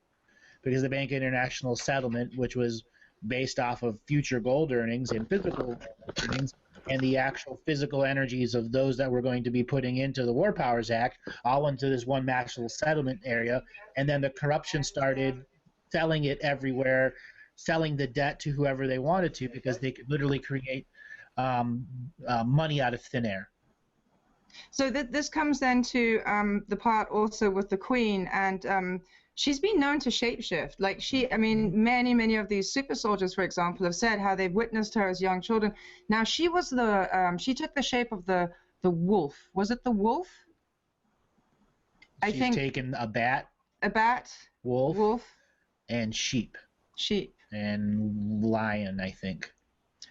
Speaker 4: Because the Bank of International Settlement, which was based off of future gold earnings and physical earnings, and the actual physical energies of those that we're going to be putting into the War Powers Act, all into this one national settlement area, and then the corruption started selling it everywhere, selling the debt to whoever they wanted to, because they could literally create money out of thin air.
Speaker 8: So this comes then to the part also with the Queen, and she's been known to shapeshift. Like many of these super soldiers, for example, have said how they've witnessed her as young children. Now she was she took the shape of the wolf. Was it the wolf?
Speaker 4: She's taken a bat, wolf, and sheep, and lion, I think.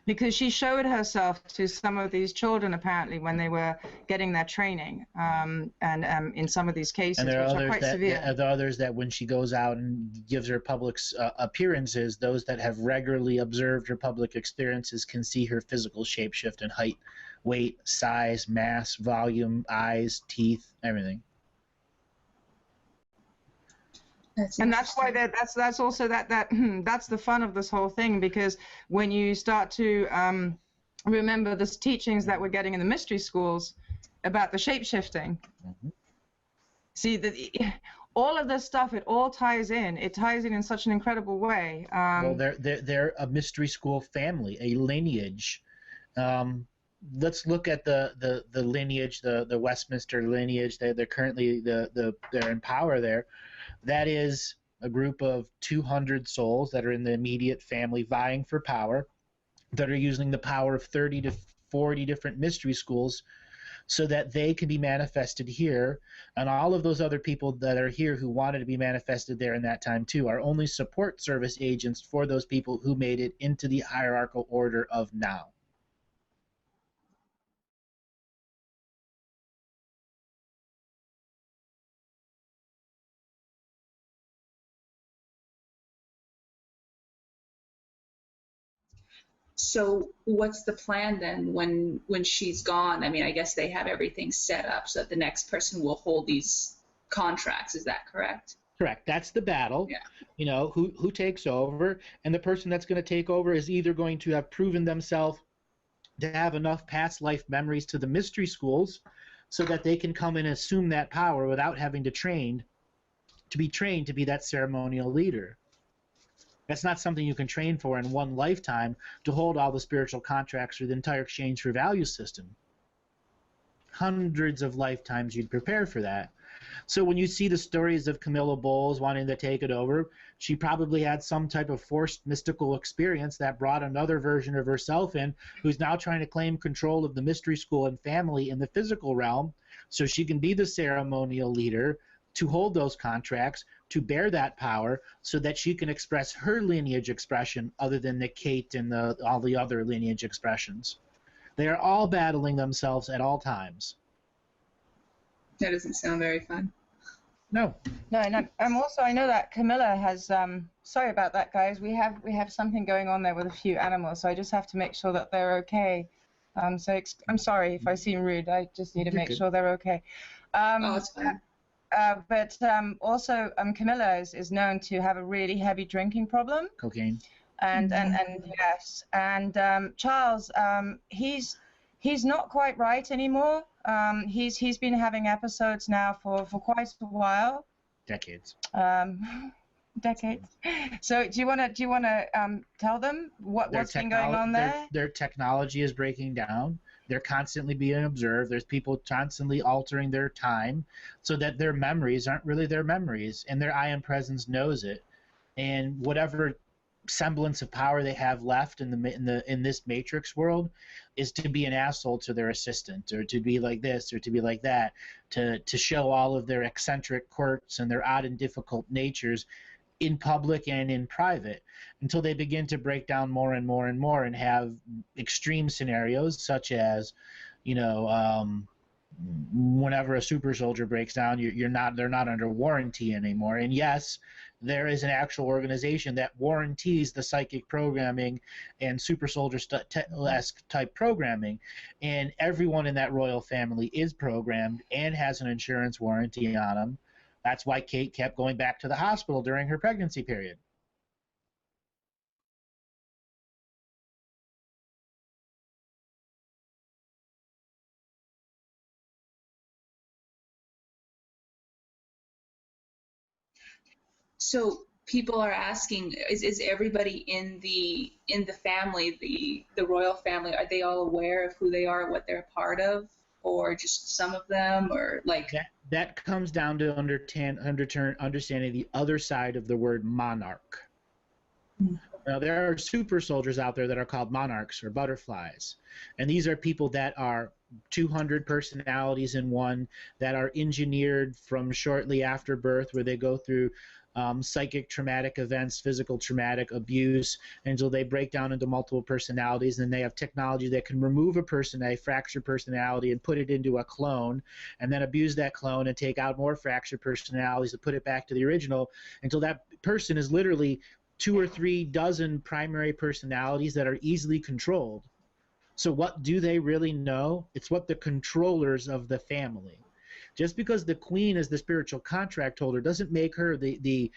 Speaker 8: because she showed herself to some of these children apparently when they were getting their training, and in some of these cases,
Speaker 4: And there
Speaker 8: which
Speaker 4: are
Speaker 8: are quite severe.
Speaker 4: there are others that when she goes out and gives her public appearances, those that have regularly observed her public experiences can see her physical shapeshift in height, weight, size, mass, volume, eyes, teeth, everything.
Speaker 8: And that's why that's also that's the fun of this whole thing, because when you start to remember the teachings that we're getting in the mystery schools about the shape-shifting, see all of this stuff, it all ties in. It ties in such an incredible way.
Speaker 4: Well, they're a mystery school family, a lineage. Let's look at the lineage, the Westminster lineage. They're currently they're in power there. That is a group of 200 souls that are in the immediate family vying for power, that are using the power of 30 to 40 different mystery schools so that they can be manifested here. And all of those other people that are here who wanted to be manifested there in that time too are only support service agents for those people who made it into the hierarchical order of now.
Speaker 9: So what's the plan then when she's gone? I mean, I guess they have everything set up so that the next person will hold these contracts. Is that correct?
Speaker 4: Correct. That's the battle.
Speaker 9: Yeah.
Speaker 4: You know, who takes over, and the person that's going to take over is either going to have proven themselves to have enough past life memories to the mystery schools so that they can come and assume that power without having to be trained to be that ceremonial leader. That's not something you can train for in one lifetime, to hold all the spiritual contracts for the entire exchange for value system. Hundreds of lifetimes you'd prepare for that. So when you see the stories of Camilla Bowles wanting to take it over, she probably had some type of forced mystical experience that brought another version of herself in, who's now trying to claim control of the mystery school and family in the physical realm, so she can be the ceremonial leader to hold those contracts, to bear that power, so that she can express her lineage expression other than the Kate and all the other lineage expressions. They are all battling themselves at all times.
Speaker 9: That doesn't sound very fun.
Speaker 4: No.
Speaker 8: No, I know that Camilla has. Sorry about that, guys. We have something going on there with a few animals, so I just have to make sure that they're okay. I'm sorry if I seem rude. I just need to make sure they're okay.
Speaker 9: It's fine.
Speaker 8: But also, Camilla is known to have a really heavy drinking problem.
Speaker 4: Cocaine.
Speaker 8: And yes, and Charles, he's not quite right anymore. He's been having episodes now for quite a while.
Speaker 4: Decades.
Speaker 8: Decades. So do you want to tell them what's been going on there?
Speaker 4: Their technology is breaking down. They're constantly being observed. There's people constantly altering their time so that their memories aren't really their memories, and their I Am Presence knows it. And whatever semblance of power they have left in this matrix world is to be an asshole to their assistant, or to be like this or to be like that, to show all of their eccentric quirks and their odd and difficult natures in public and in private, until they begin to break down more and more and more and have extreme scenarios, such as, whenever a super soldier breaks down, they're not under warranty anymore. And yes, there is an actual organization that warranties the psychic programming and super soldier-esque type programming, and everyone in that royal family is programmed and has an insurance warranty on them. That's why Kate kept going back to the hospital during her pregnancy period.
Speaker 9: So people are asking, is everybody in the family, the royal family, are they all aware of who they are, what they're a part of, or just some of them, or like
Speaker 4: that comes down to understanding the other side of the word monarch. Now, there are super soldiers out there that are called monarchs or butterflies, and these are people that are 200 personalities in one that are engineered from shortly after birth, where they go through psychic traumatic events, physical traumatic abuse, until they break down into multiple personalities. And they have technology that can remove a fractured personality, and put it into a clone, and then abuse that clone and take out more fractured personalities to put it back to the original, until that person is literally 2 or 3 dozen primary personalities that are easily controlled. So what do they really know? It's what the controllers of the family. Just because the queen is the spiritual contract holder doesn't make her the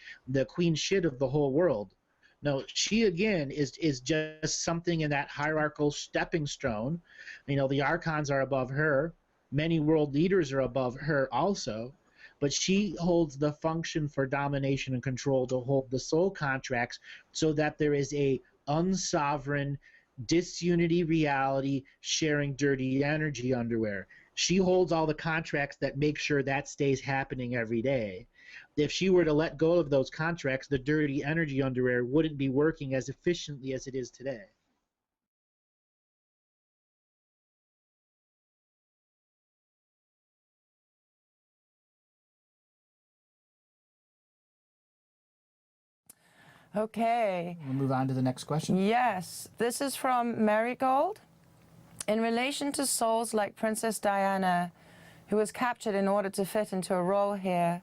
Speaker 4: queen shit of the whole world. No, she again is just something in that hierarchical stepping stone. You know, the archons are above her. Many world leaders are above her also. But she holds the function for domination and control to hold the soul contracts, so that there is a unsovereign disunity reality sharing dirty energy underwear. She holds all the contracts that make sure that stays happening every day. If she were to let go of those contracts, the dirty energy underwear wouldn't be working as efficiently as it is today.
Speaker 10: Okay.
Speaker 4: We'll move on to the next question.
Speaker 10: Yes. This is from Marigold. In relation to souls like Princess Diana, who was captured in order to fit into a role here,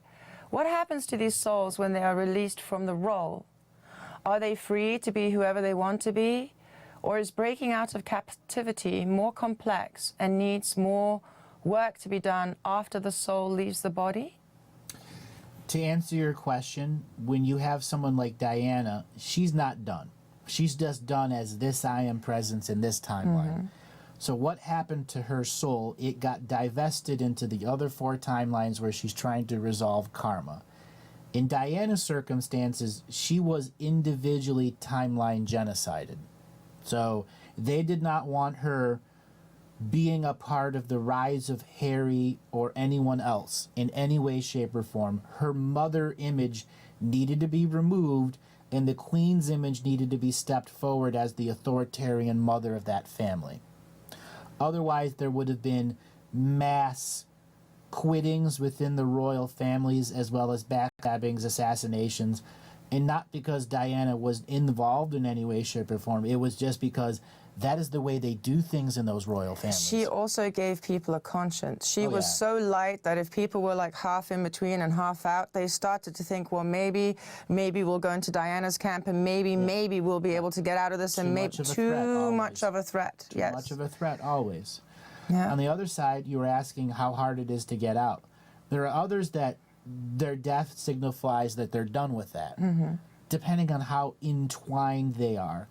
Speaker 10: what happens to these souls when they are released from the role? Are they free to be whoever they want to be? Or is breaking out of captivity more complex and needs more work to be done after the soul leaves the body?
Speaker 4: To answer your question, when you have someone like Diana, she's not done. She's just done as this I am presence in this timeline. So what happened to her soul? It got divested into the other 4 timelines where she's trying to resolve karma. In Diana's circumstances, she was individually timeline genocided. So they did not want her being a part of the rise of Harry or anyone else in any way, shape, or form. Her mother image needed to be removed, and the queen's image needed to be stepped forward as the authoritarian mother of that family. Otherwise, there would have been mass quittings within the royal families, as well as backstabbings, assassinations, and not because Diana was involved in any way, shape, or form. It was just because that is the way they do things in those royal families.
Speaker 10: She also gave people a conscience. She was so light that if people were like half in between and half out, they started to think, well, maybe we'll go into Diana's camp, and maybe we'll be able to get out of this, and maybe too much of a threat.
Speaker 4: Too much of a threat, always.
Speaker 10: Yeah.
Speaker 4: On the other side, you were asking how hard it is to get out. There are others that their death signifies that they're done with that, depending on how entwined they are.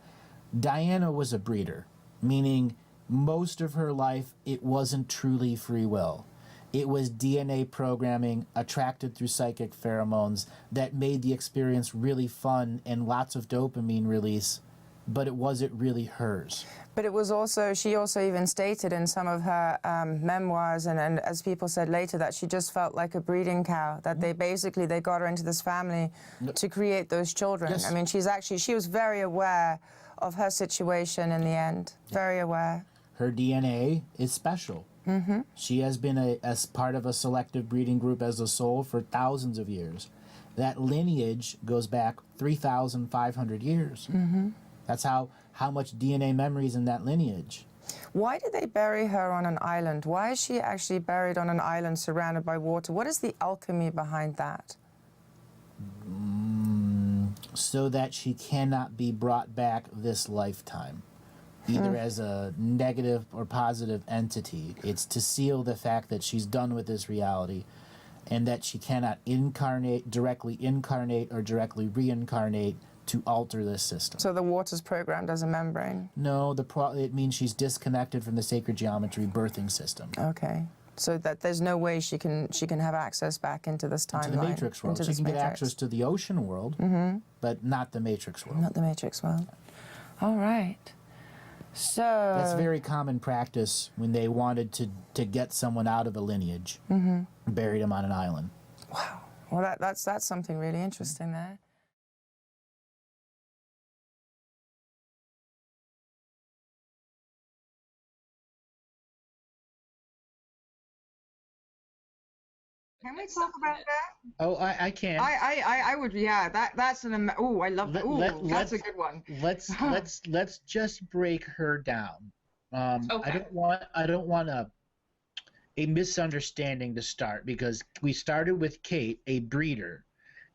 Speaker 4: Diana was a breeder, meaning most of her life it wasn't truly free will. It was DNA programming attracted through psychic pheromones that made the experience really fun and lots of dopamine release, but it wasn't really hers.
Speaker 10: But it was also, she also even stated in some of her memoirs, and as people said later, that she just felt like a breeding cow, that they got her into this family to create those children.
Speaker 4: Yes.
Speaker 10: I mean, she was very aware of her situation in the end, very aware.
Speaker 4: Her DNA is special. She has been as part of a selective breeding group as a soul for thousands of years. That lineage goes back 3,500 years. That's how much DNA memory is in that lineage.
Speaker 10: Why did they bury her on an island? Why is she actually buried on an island surrounded by water? What is the alchemy behind that?
Speaker 4: So that she cannot be brought back this lifetime, either as a negative or positive entity. It's to seal the fact that she's done with this reality, and that she cannot directly incarnate or directly reincarnate to alter this system.
Speaker 10: So the water's programmed as a membrane?
Speaker 4: No, it means she's disconnected from the sacred geometry birthing system.
Speaker 10: Okay. So that there's no way she can have access back into this timeline.
Speaker 4: Into the Matrix world. She can get access to the ocean world, but not the Matrix world.
Speaker 10: Not the Matrix world. All right. So
Speaker 4: that's very common practice when they wanted to get someone out of a lineage, buried them on an island.
Speaker 10: Wow. Well, that's something really interesting there.
Speaker 8: Can we talk about that?
Speaker 4: Oh, I can.
Speaker 8: I would, yeah. That's an oh, I love that. Oh, that's a good one.
Speaker 4: Let's just break her down.
Speaker 9: Okay.
Speaker 4: I don't want a misunderstanding to start, because we started with Kate, a breeder,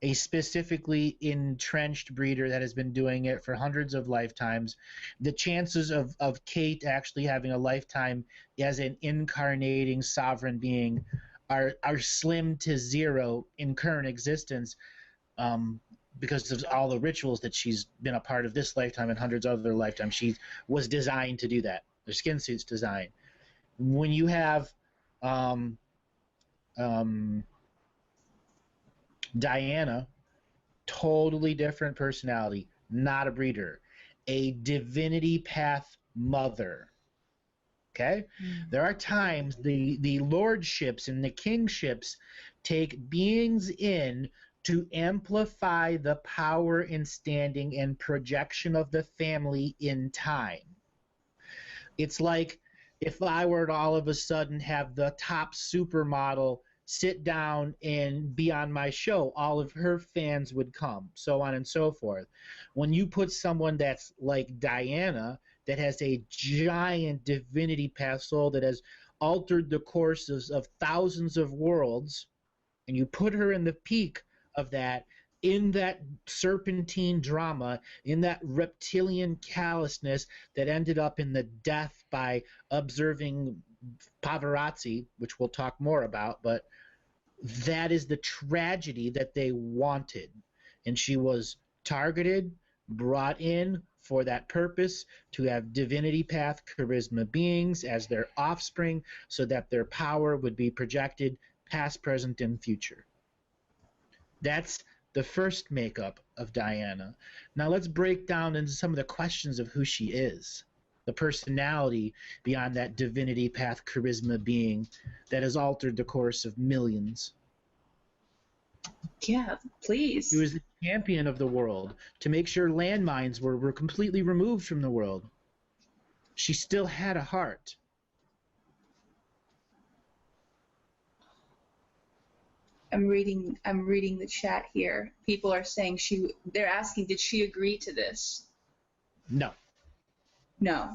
Speaker 4: a specifically entrenched breeder that has been doing it for hundreds of lifetimes. The chances of Kate actually having a lifetime as an incarnating sovereign being are slim to zero in current existence, because of all the rituals that she's been a part of this lifetime and hundreds of other lifetimes. She was designed to do that. Her skin suit's designed. When you have Dianna, totally different personality, not a breeder, a divinity path mother. Okay? There are times the lordships and the kingships take beings in to amplify the power and standing and projection of the family in time. It's like if I were to all of a sudden have the top supermodel sit down and be on my show, all of her fans would come, so on and so forth. When you put someone that's like Dianna, that has a giant divinity path soul that has altered the courses of thousands of worlds, and you put her in the peak of that, in that serpentine drama, in that reptilian callousness that ended up in the death by observing paparazzi, which we'll talk more about, but that is the tragedy that they wanted. And she was targeted, brought in for that purpose, to have divinity path charisma beings as their offspring, so that their power would be projected past, present, and future. That's the first makeup of Dianna. Now let's break down into some of the questions of who she is, the personality beyond that divinity path charisma being that has altered the course of millions.
Speaker 9: Yeah, please.
Speaker 4: She was the champion of the world to make sure landmines were completely removed from the world. She still had a heart.
Speaker 9: I'm reading the chat here. People are saying they're asking, did she agree to this?
Speaker 4: No.
Speaker 9: No.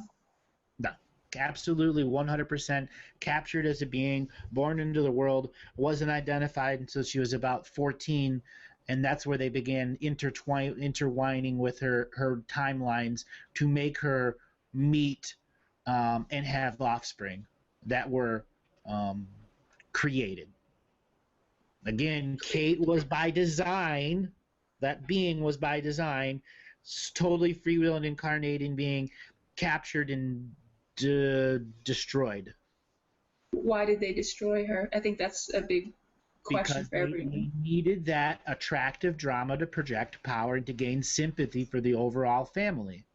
Speaker 4: No. Absolutely 100% captured as a being, born into the world, wasn't identified until she was about 14, and that's where they began intertwining with her timelines to make her meet and have offspring that were created. Again, Kate was by design. That being was by design, totally free will and incarnating being, captured and destroyed.
Speaker 9: Why did they destroy her? I think that's a big question for everyone.
Speaker 4: Because they needed that attractive drama to project power and to gain sympathy for the overall family.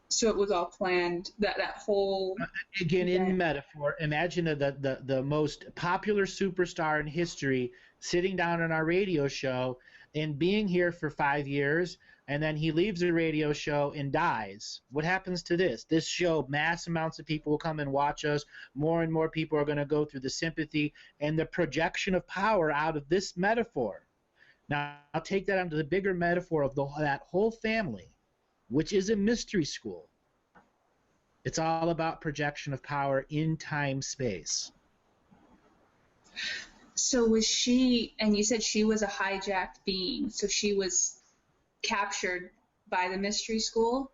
Speaker 9: So it was all planned, that whole...
Speaker 4: Again, in metaphor, imagine the most popular superstar in history sitting down on our radio show and being here for 5 years, and then he leaves the radio show and dies. What happens to this? This show, mass amounts of people will come and watch us. More and more people are going to go through the sympathy and the projection of power out of this metaphor. Now, I'll take that onto the bigger metaphor of that whole family, which is a mystery school. It's all about projection of power in time, space.
Speaker 9: So was she, and you said she was a hijacked being, so she was captured by the mystery school?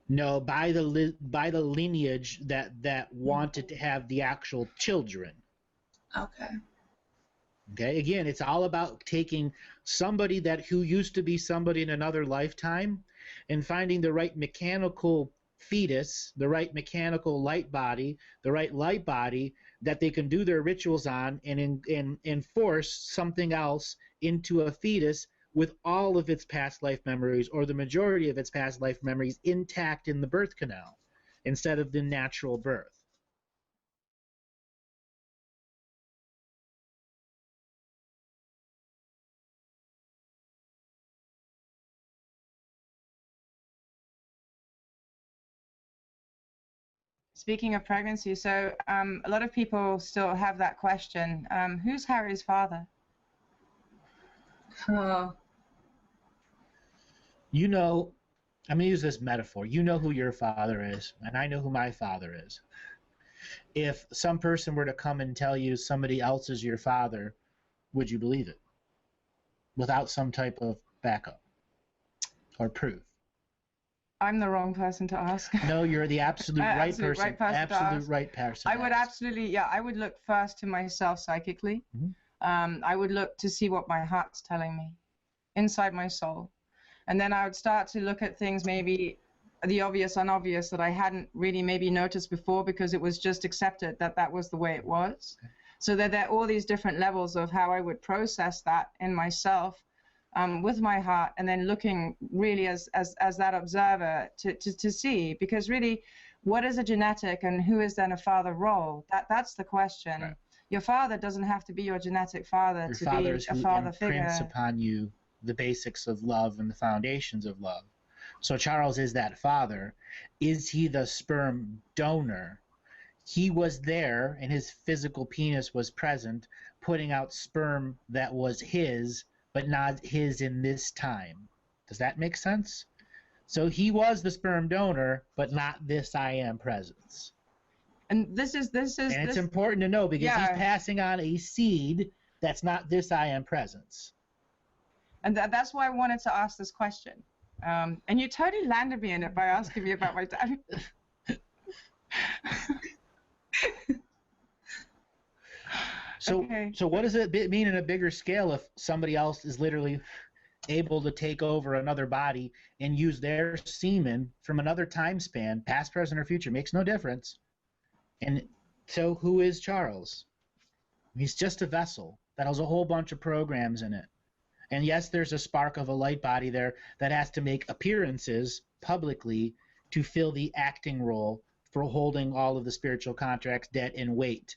Speaker 4: No, by the lineage that wanted to have the actual children.
Speaker 9: Okay.
Speaker 4: Okay, again, it's all about taking somebody who used to be somebody in another lifetime and finding the right mechanical fetus, the right mechanical light body, the right light body that they can do their rituals on and enforce something else into a fetus with all of its past life memories, or the majority of its past life memories, intact in the birth canal instead of the natural birth.
Speaker 8: speaking of pregnancy, so a lot of people still have that question. Who's Harry's father?
Speaker 4: You know, I'm going to use this metaphor. You know who your father is, and I know who my father is. If some person were to come and tell you somebody else is your father, would you believe it? Without some type of backup or proof.
Speaker 8: I'm the wrong person to ask.
Speaker 4: No, you're the absolute right person. Absolute right person.
Speaker 8: I would absolutely, yeah, I would look first to myself psychically.
Speaker 4: Mm-hmm.
Speaker 8: I would look to see what my heart's telling me inside my soul. And then I would start to look at things, maybe the obvious, unobvious, that I hadn't really maybe noticed before because it was just accepted that that was the way it was. Okay. So that there are all these different levels of how I would process that in myself. With my heart, and then looking really as that observer to see, because really, what is a genetic and who is then a father role? That's the question. Right. Your father doesn't have to be your genetic father to be a father figure.
Speaker 4: Imprints upon you the basics of love and the foundations of love. So Charles is that father. Is he the sperm donor? He was there, and his physical penis was present, putting out sperm that was his, but not his in this time. Does that make sense? So he was the sperm donor, but not this I am presence.
Speaker 8: And this is
Speaker 4: and it's important to know because he's passing on a seed that's not this I am presence.
Speaker 8: And that's why I wanted to ask this question. And you totally landed me in it by asking me about my dad.
Speaker 4: So, okay. So what does it mean in a bigger scale if somebody else is literally able to take over another body and use their semen from another time span, past, present, or future? Makes no difference. And so who is Charles? He's just a vessel that has a whole bunch of programs in it. And yes, there's a spark of a light body there that has to make appearances publicly to fill the acting role for holding all of the spiritual contracts, debt, and weight.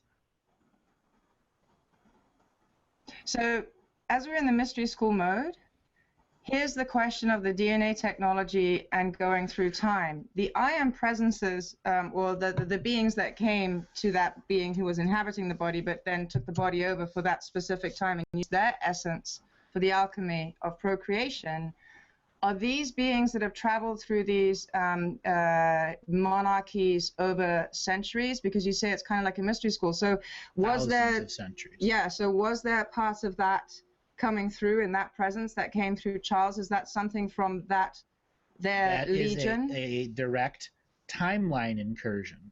Speaker 8: So as we're in the mystery school mode, here's the question of the DNA technology and going through time. The I am presences, or the beings that came to that being who was inhabiting the body, but then took the body over for that specific time and used their essence for the alchemy of procreation, are these beings that have traveled through these monarchies over centuries? Because you say it's kind of like a mystery school. So was
Speaker 4: Thousands of centuries.
Speaker 8: Yeah, so was there part of that coming through in that presence that came through Charles? Is that something from their legion?
Speaker 4: That is a direct timeline incursion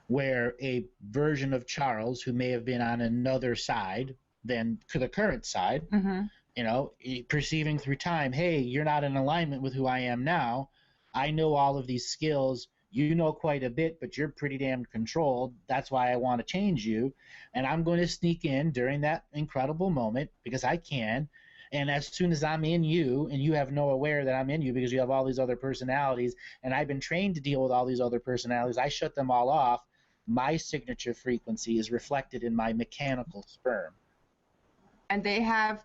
Speaker 4: where a version of Charles who may have been on another side than the current side,
Speaker 8: mm-hmm.
Speaker 4: you know, perceiving through time, hey, you're not in alignment with who I am now. I know all of these skills. You know quite a bit, but you're pretty damn controlled. That's why I want to change you. And I'm going to sneak in during that incredible moment because I can. And as soon as I'm in you, and you have no aware that I'm in you because you have all these other personalities, and I've been trained to deal with all these other personalities, I shut them all off. My signature frequency is reflected in my mechanical sperm.
Speaker 8: And they have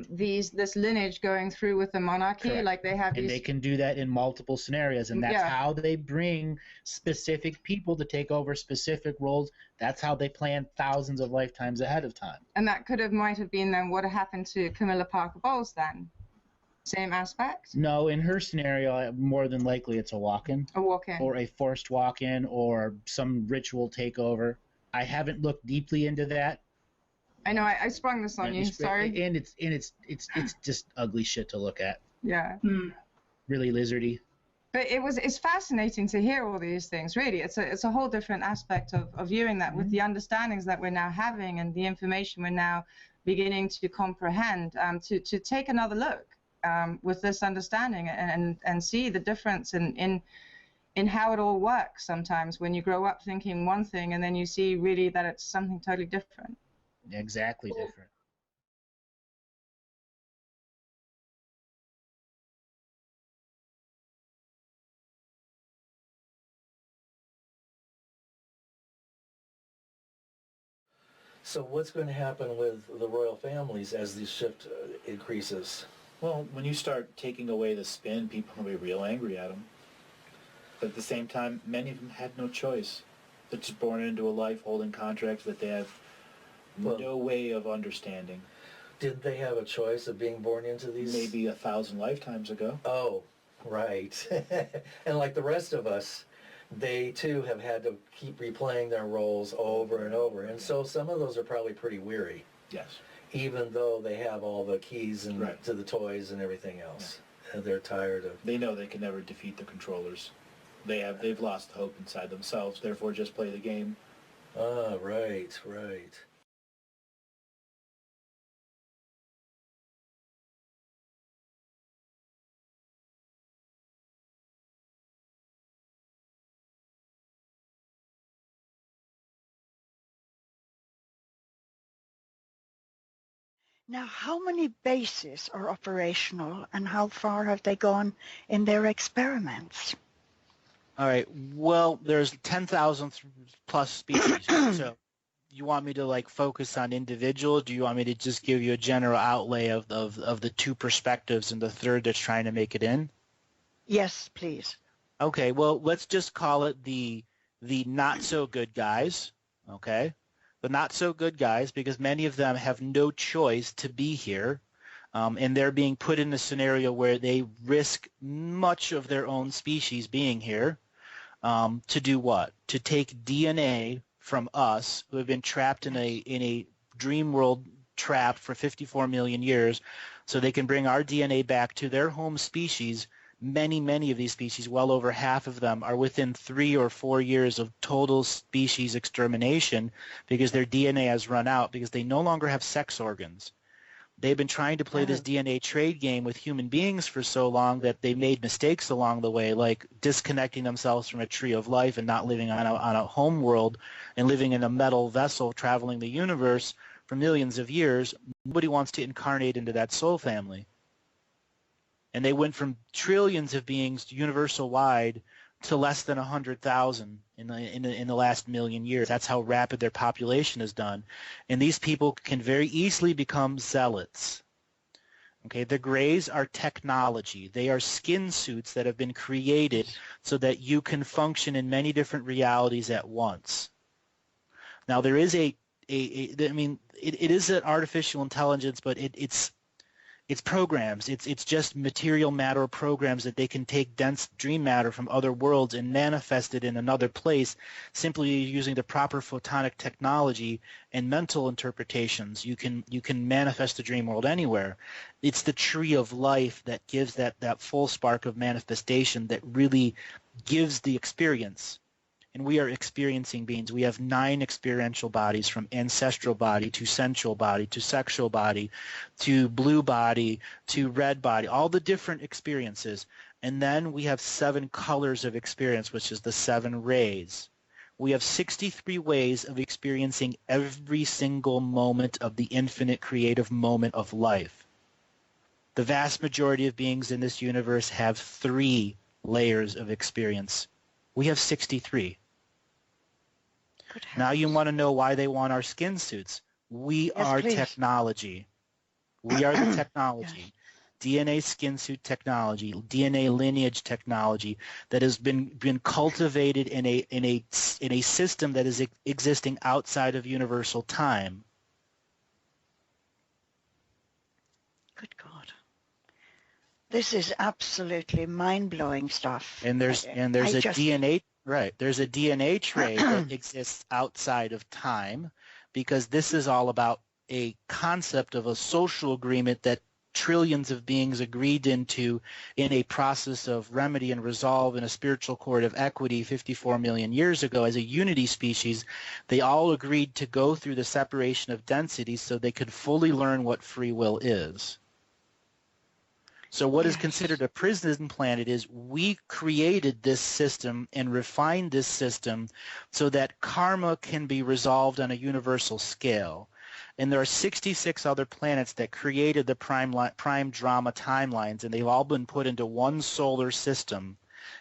Speaker 8: this lineage going through with the monarchy.
Speaker 4: Correct.
Speaker 8: Like they have
Speaker 4: and
Speaker 8: these.
Speaker 4: They can do that in multiple scenarios, and that's how they bring specific people to take over specific roles. That's how they plan thousands of lifetimes ahead of time.
Speaker 8: And that might have been then what happened to Camilla Parker Bowles then. Same aspect?
Speaker 4: No, in her scenario, more than likely it's a walk-in.
Speaker 8: A walk-in.
Speaker 4: Or a forced walk-in, or some ritual takeover. I haven't looked deeply into that.
Speaker 8: I know I sprung this on you. Sorry.
Speaker 4: And it's just ugly shit to look at.
Speaker 8: Yeah.
Speaker 4: Really lizardy.
Speaker 8: But it's fascinating to hear all these things. Really, it's a whole different aspect of viewing that with the understandings that we're now having and the information we're now beginning to comprehend. To take another look with this understanding and see the difference in how it all works. Sometimes when you grow up thinking one thing and then you see really that it's something totally different.
Speaker 4: Exactly different.
Speaker 11: So what's going to happen with the royal families as the shift increases?
Speaker 4: Well, when you start taking away the spin, people will be real angry at them.
Speaker 12: But at the same time, many of them had no choice. They're just born into a life holding contracts that they have no way of understanding.
Speaker 11: Didn't they have a choice of being born into these?
Speaker 12: Maybe 1,000 lifetimes ago.
Speaker 11: Oh, right. And like the rest of us, they too have had to keep replaying their roles over and over. And so some of those are probably pretty weary.
Speaker 12: Yes.
Speaker 11: Even though they have all the keys and to the toys and everything else. Yeah. And they're tired of...
Speaker 12: They know they can never defeat the controllers. They've lost hope inside themselves, therefore just play the game.
Speaker 11: Ah, right.
Speaker 5: Now, how many bases are operational and how far have they gone in their experiments?
Speaker 4: All right. Well, there's 10,000 plus species. So you want me to like focus on individuals? Do you want me to just give you a general outlay of the two perspectives and the third that's trying to make it in?
Speaker 5: Yes, please.
Speaker 4: Okay. Well, let's just call it the not so good guys. Okay. The not so good guys, because many of them have no choice to be here. And they're being put in a scenario where they risk much of their own species being here to do what? To take DNA from us, who have been trapped in a dream world trap for 54 million years, so they can bring our DNA back to their home species. Many of these species, well over half of them, are within 3 or 4 years of total species extermination because their DNA has run out because they no longer have sex organs. They've been trying to play this DNA trade game with human beings for so long that they made mistakes along the way, like disconnecting themselves from a tree of life and not living on a home world and living in a metal vessel traveling the universe for millions of years. Nobody wants to incarnate into that soul family. And they went from trillions of beings universal-wide to less than 100,000 in the last million years. That's how rapid their population is done. And these people can very easily become zealots. Okay, the grays are technology. They are skin suits that have been created so that you can function in many different realities at once. Now, there is it is an artificial intelligence, but it's programs. It's just material matter programs that they can take dense dream matter from other worlds and manifest it in another place simply using the proper photonic technology and mental interpretations. You can manifest the dream world anywhere. It's the tree of life that gives that full spark of manifestation that really gives the experience. And we are experiencing beings. We have 9 experiential bodies, from ancestral body to sensual body to sexual body to blue body to red body, all the different experiences. And then we have 7 colors of experience, which is the 7 rays. We have 63 ways of experiencing every single moment of the infinite creative moment of life. The vast majority of beings in this universe have 3 layers of experience. We have 63. Now you want to know why they want our skin suits. We are technology. We are the technology. DNA skin suit technology, DNA lineage technology that has been cultivated in a system that is existing outside of universal time.
Speaker 5: Good God. This is absolutely mind-blowing stuff.
Speaker 4: And there's a DNA There's a DNA trade that exists outside of time, because this is all about a concept of a social agreement that trillions of beings agreed into in a process of remedy and resolve in a spiritual court of equity 54 million years ago as a unity species. They all agreed to go through the separation of densities so they could fully learn what free will is. So what is considered a prison planet is we created this system and refined this system so that karma can be resolved on a universal scale. And there are 66 other planets that created the prime drama timelines, and they've all been put into one solar system,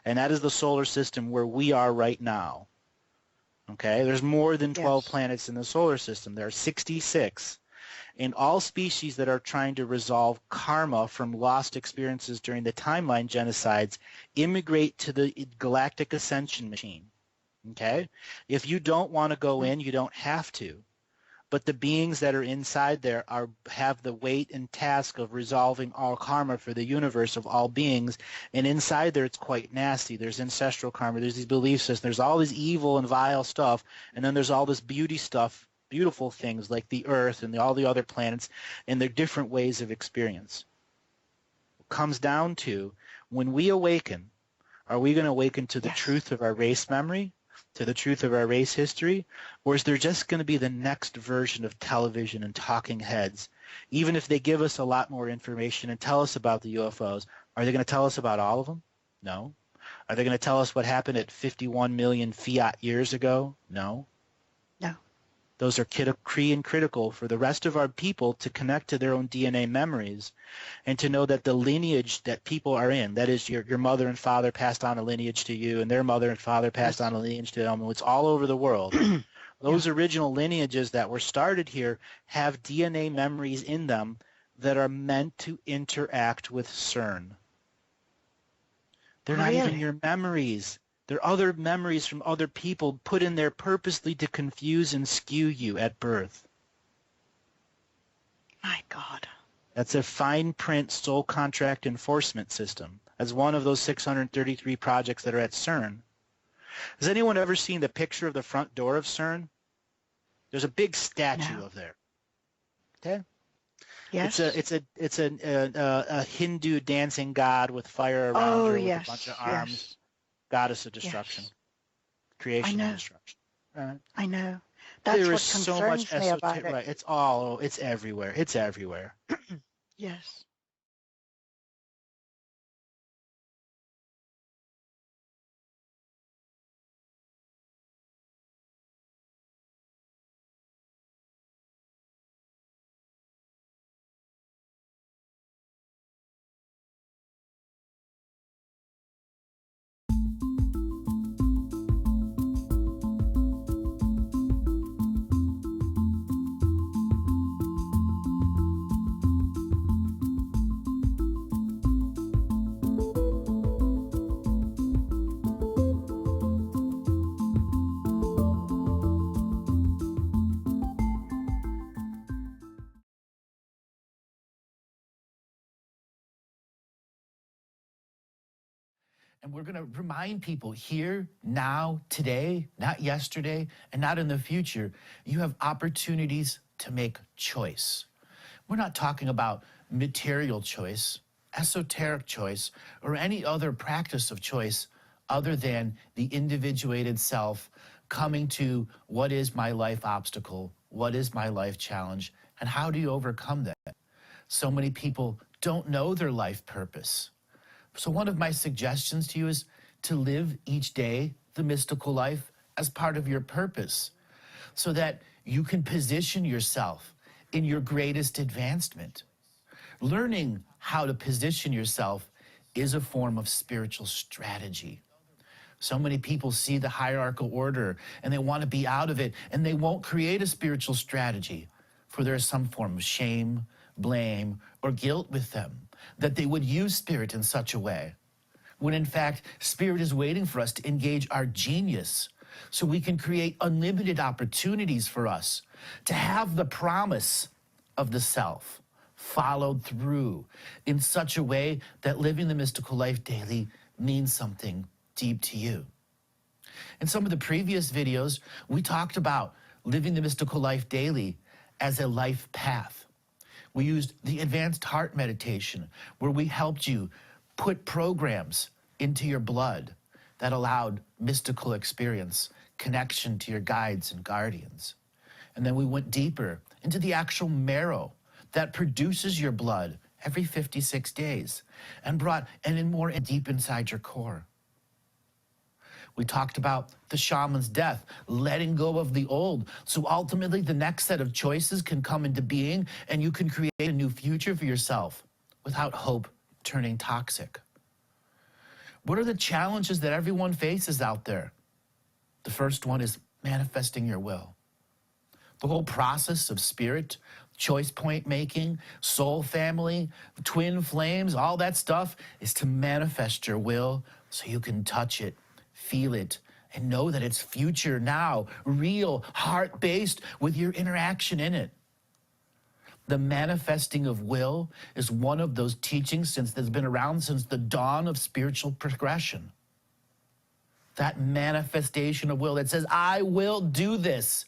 Speaker 4: and that is the solar system where we are right now. Okay, there's more than 12 planets in the solar system. There are 66. And all species that are trying to resolve karma from lost experiences during the timeline genocides immigrate to the Galactic Ascension machine. Okay? If you don't want to go in, you don't have to. But the beings that are inside there have the weight and task of resolving all karma for the universe of all beings. And inside there, it's quite nasty. There's ancestral karma. There's these belief systems. There's all this evil and vile stuff. And then there's all this beauty stuff, beautiful things like the Earth and all the other planets and their different ways of experience. It comes down to, when we awaken, are we going to awaken to the truth of our race memory, to the truth of our race history, or is there just going to be the next version of television and talking heads? Even if they give us a lot more information and tell us about the UFOs, are they going to tell us about all of them? No. Are they going to tell us what happened at 51 million fiat years ago? No.
Speaker 5: No.
Speaker 4: Those are key and critical for the rest of our people to connect to their own DNA memories and to know that the lineage that people are in, that is your mother and father passed on a lineage to you and their mother and father passed on a lineage to them. It's all over the world. Those original lineages that were started here have DNA memories in them that are meant to interact with CERN. They're not even your memories. They're other memories from other people put in there purposely to confuse and skew you at birth.
Speaker 5: My God.
Speaker 4: That's a fine print soul contract enforcement system. That's one of those 633 projects that are at CERN. Has anyone ever seen the picture of the front door of CERN? There's a big statue of there. Okay?
Speaker 5: Yes.
Speaker 4: It's a Hindu dancing god with fire around her with a bunch of arms.
Speaker 5: Yes.
Speaker 4: Goddess of destruction, creation and destruction.
Speaker 5: I know. That's
Speaker 4: there
Speaker 5: what
Speaker 4: is
Speaker 5: concerns
Speaker 4: so much
Speaker 5: me about it.
Speaker 4: Right? It's everywhere. It's everywhere.
Speaker 5: Yes.
Speaker 13: And we're going to remind people here, now, today, not yesterday, and not in the future, you have opportunities to make choice. We're not talking about material choice, esoteric choice, or any other practice of choice other than the individuated self coming to what is my life obstacle, what is my life challenge, and how do you overcome that? So many people don't know their life purpose. So one of my suggestions to you is to live each day the mystical life as part of your purpose so that you can position yourself in your greatest advancement. Learning how to position yourself is a form of spiritual strategy. So many people see the hierarchical order and they want to be out of it, and they won't create a spiritual strategy, for there is some form of shame, blame, or guilt with them, that they would use spirit in such a way, when in fact, spirit is waiting for us to engage our genius so we can create unlimited opportunities for us to have the promise of the self followed through in such a way that living the mystical life daily means something deep to you. In some of the previous videos, we talked about living the mystical life daily as a life path. We used the advanced heart meditation, where we helped you put programs into your blood that allowed mystical experience, connection to your guides and guardians. And then we went deeper into the actual marrow that produces your blood every 56 days and brought in more deep inside your core. We talked about the shaman's death, letting go of the old, so ultimately the next set of choices can come into being and you can create a new future for yourself without hope turning toxic. What are the challenges that everyone faces out there? The first one is manifesting your will. The whole process of spirit choice point making, soul family, twin flames, all that stuff is to manifest your will so you can touch it, feel it, and know that it's future now, real, heart-based with your interaction in it. The manifesting of will is one of those teachings that's been around since the dawn of spiritual progression. That manifestation of will that says, I will do this,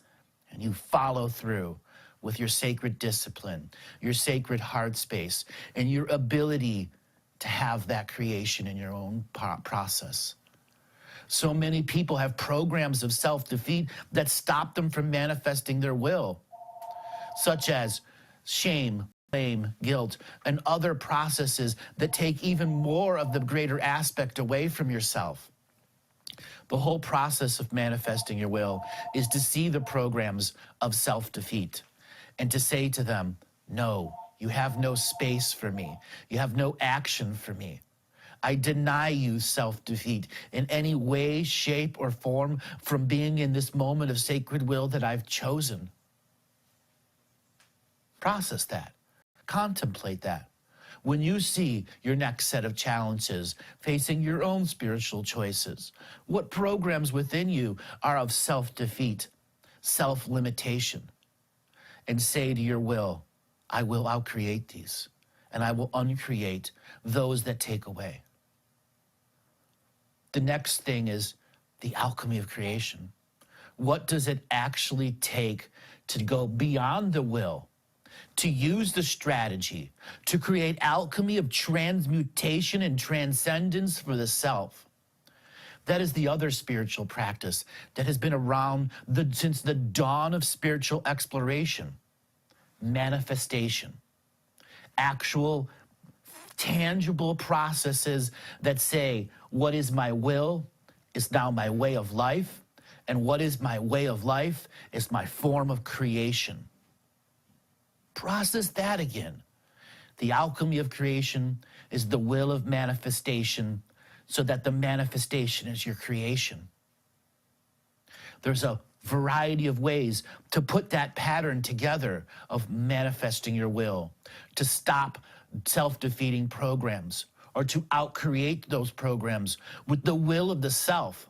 Speaker 13: and you follow through with your sacred discipline, your sacred heart space, and your ability to have that creation in your own process. So many people have programs of self-defeat that stop them from manifesting their will, such as shame, blame, guilt, and other processes that take even more of the greater aspect away from yourself. The whole process of manifesting your will is to see the programs of self-defeat and to say to them, no, you have no space for me. You have no action for me. I deny you self-defeat in any way, shape, or form from being in this moment of sacred will that I've chosen. Process that. Contemplate that. When you see your next set of challenges facing your own spiritual choices, what programs within you are of self-defeat, self-limitation, and say to your will, I will outcreate these, and I will uncreate those that take away. The next thing is the alchemy of creation. What does it actually take to go beyond the will, to use the strategy, to create alchemy of transmutation and transcendence for the self? That is the other spiritual practice that has been around since the dawn of spiritual exploration. Manifestation. Actual, tangible processes that say, what is my will is now my way of life, and what is my way of life is my form of creation. Process that again. The alchemy of creation is the will of manifestation, so that the manifestation is your creation. There's a variety of ways to put that pattern together of manifesting your will, to stop self-defeating programs, or to outcreate those programs with the will of the self.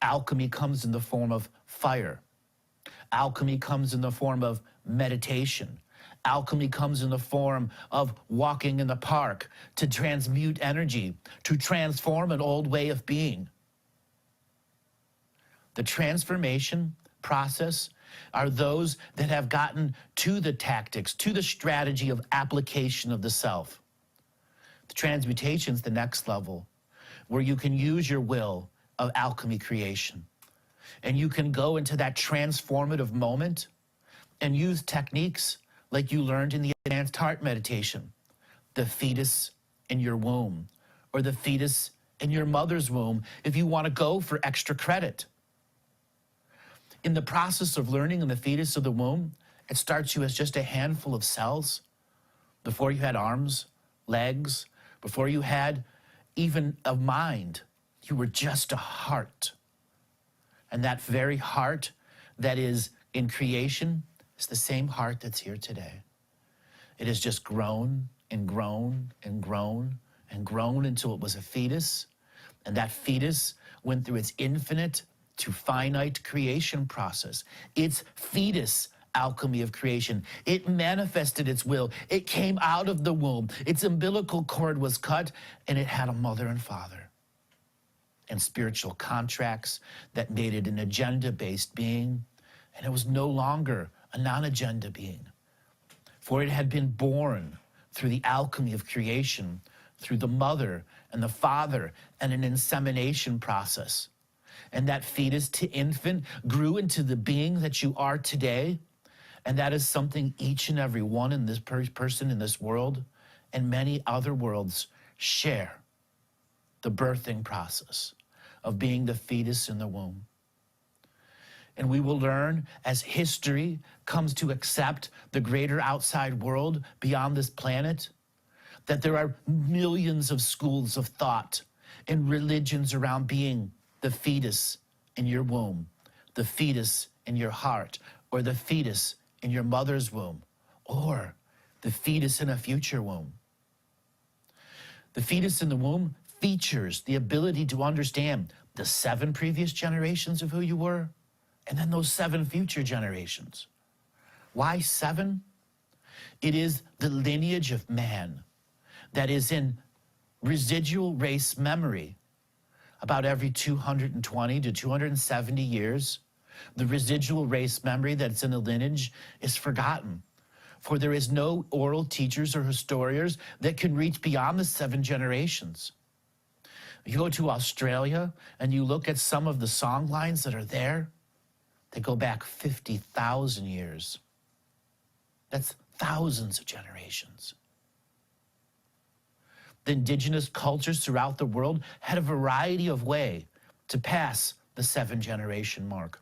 Speaker 13: Alchemy comes in the form of fire. Alchemy comes in the form of meditation. Alchemy comes in the form of walking in the park to transmute energy, to transform an old way of being. The transformation process are those that have gotten to the tactics, to the strategy of application of the self. The transmutation's the next level, where you can use your will of alchemy creation. And you can go into that transformative moment and use techniques like you learned in the advanced heart meditation, the fetus in your womb, or the fetus in your mother's womb, if you want to go for extra credit. In the process of learning in the fetus of the womb, it starts you as just a handful of cells. Before you had arms, legs, before you had even a mind, you were just a heart. And that very heart that is in creation is the same heart that's here today. It has just grown and grown and grown and grown until it was a fetus. And that fetus went through its infinite to finite creation process. Its fetus alchemy of creation. It manifested its will. It came out of the womb. Its umbilical cord was cut, and it had a mother and father. And spiritual contracts that made it an agenda-based being, and it was no longer a non-agenda being. For it had been born through the alchemy of creation, through the mother and the father and an insemination process. And that fetus to infant grew into the being that you are today. And that is something each and every one in this person in this world and many other worlds share. The birthing process of being the fetus in the womb. And we will learn as history comes to accept the greater outside world beyond this planet, that there are millions of schools of thought and religions around being the fetus in your womb, the fetus in your heart, or the fetus in your mother's womb, or the fetus in a future womb. The fetus in the womb features the ability to understand the 7 previous generations of who you were, and then those 7 future generations. Why 7? It is the lineage of man that is in residual race memory. About every 220 to 270 years, the residual race memory that's in the lineage is forgotten. For there is no oral teachers or historians that can reach beyond the 7 generations. You go to Australia and you look at some of the song lines that are there, they go back 50,000 years. That's thousands of generations. The indigenous cultures throughout the world had a variety of ways to pass the 7-generation mark.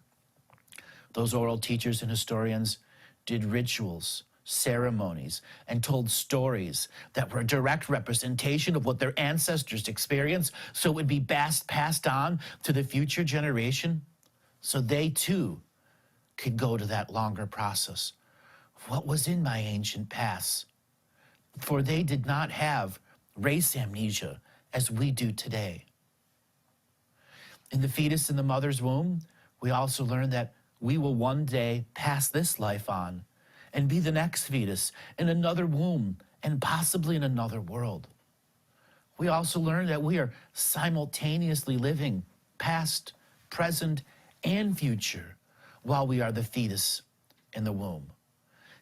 Speaker 13: Those oral teachers and historians did rituals, ceremonies, and told stories that were a direct representation of what their ancestors experienced, so it would be passed on to the future generation, so they too could go to that longer process. What was in my ancient past? For they did not have race amnesia as we do today. In the fetus in the mother's womb, we also learn that we will one day pass this life on and be the next fetus in another womb and possibly in another world. We also learn that we are simultaneously living past, present, and future while we are the fetus in the womb.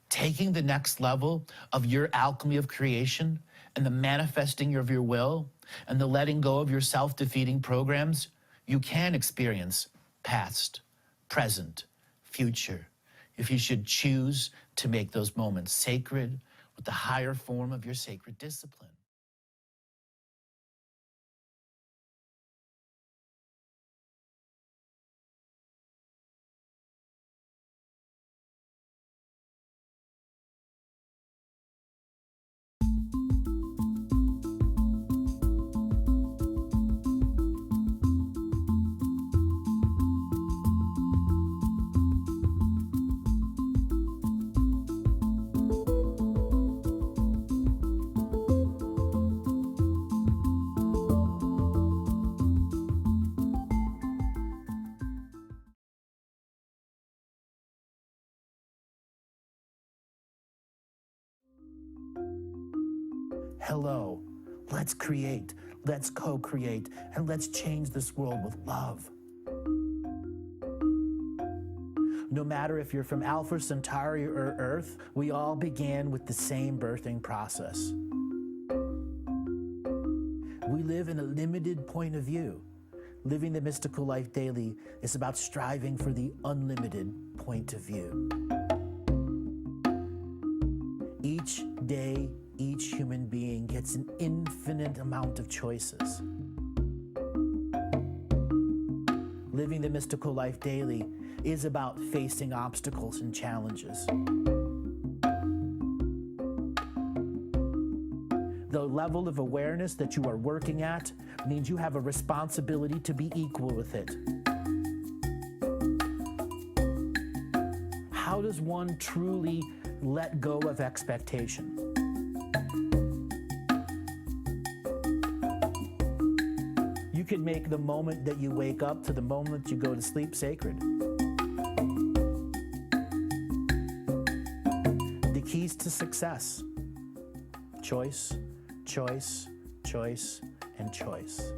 Speaker 13: Taking the next level of your alchemy of creation and the manifesting of your will and the letting go of your self-defeating programs, you can experience past, present, future, if you should choose to make those moments sacred with the higher form of your sacred discipline. Hello, let's create, let's co-create, and let's change this world with love. No matter if you're from Alpha Centauri or Earth, we all began with the same birthing process. We live in a limited point of view. Living the mystical life daily is about striving for the unlimited point of view. Each day, each human being gets an infinite amount of choices. Living the mystical life daily is about facing obstacles and challenges. The level of awareness that you are working at means you have a responsibility to be equal with it. How does one truly let go of expectation? You can make the moment that you wake up to the moment you go to sleep sacred. The keys to success: choice, choice, choice, and choice.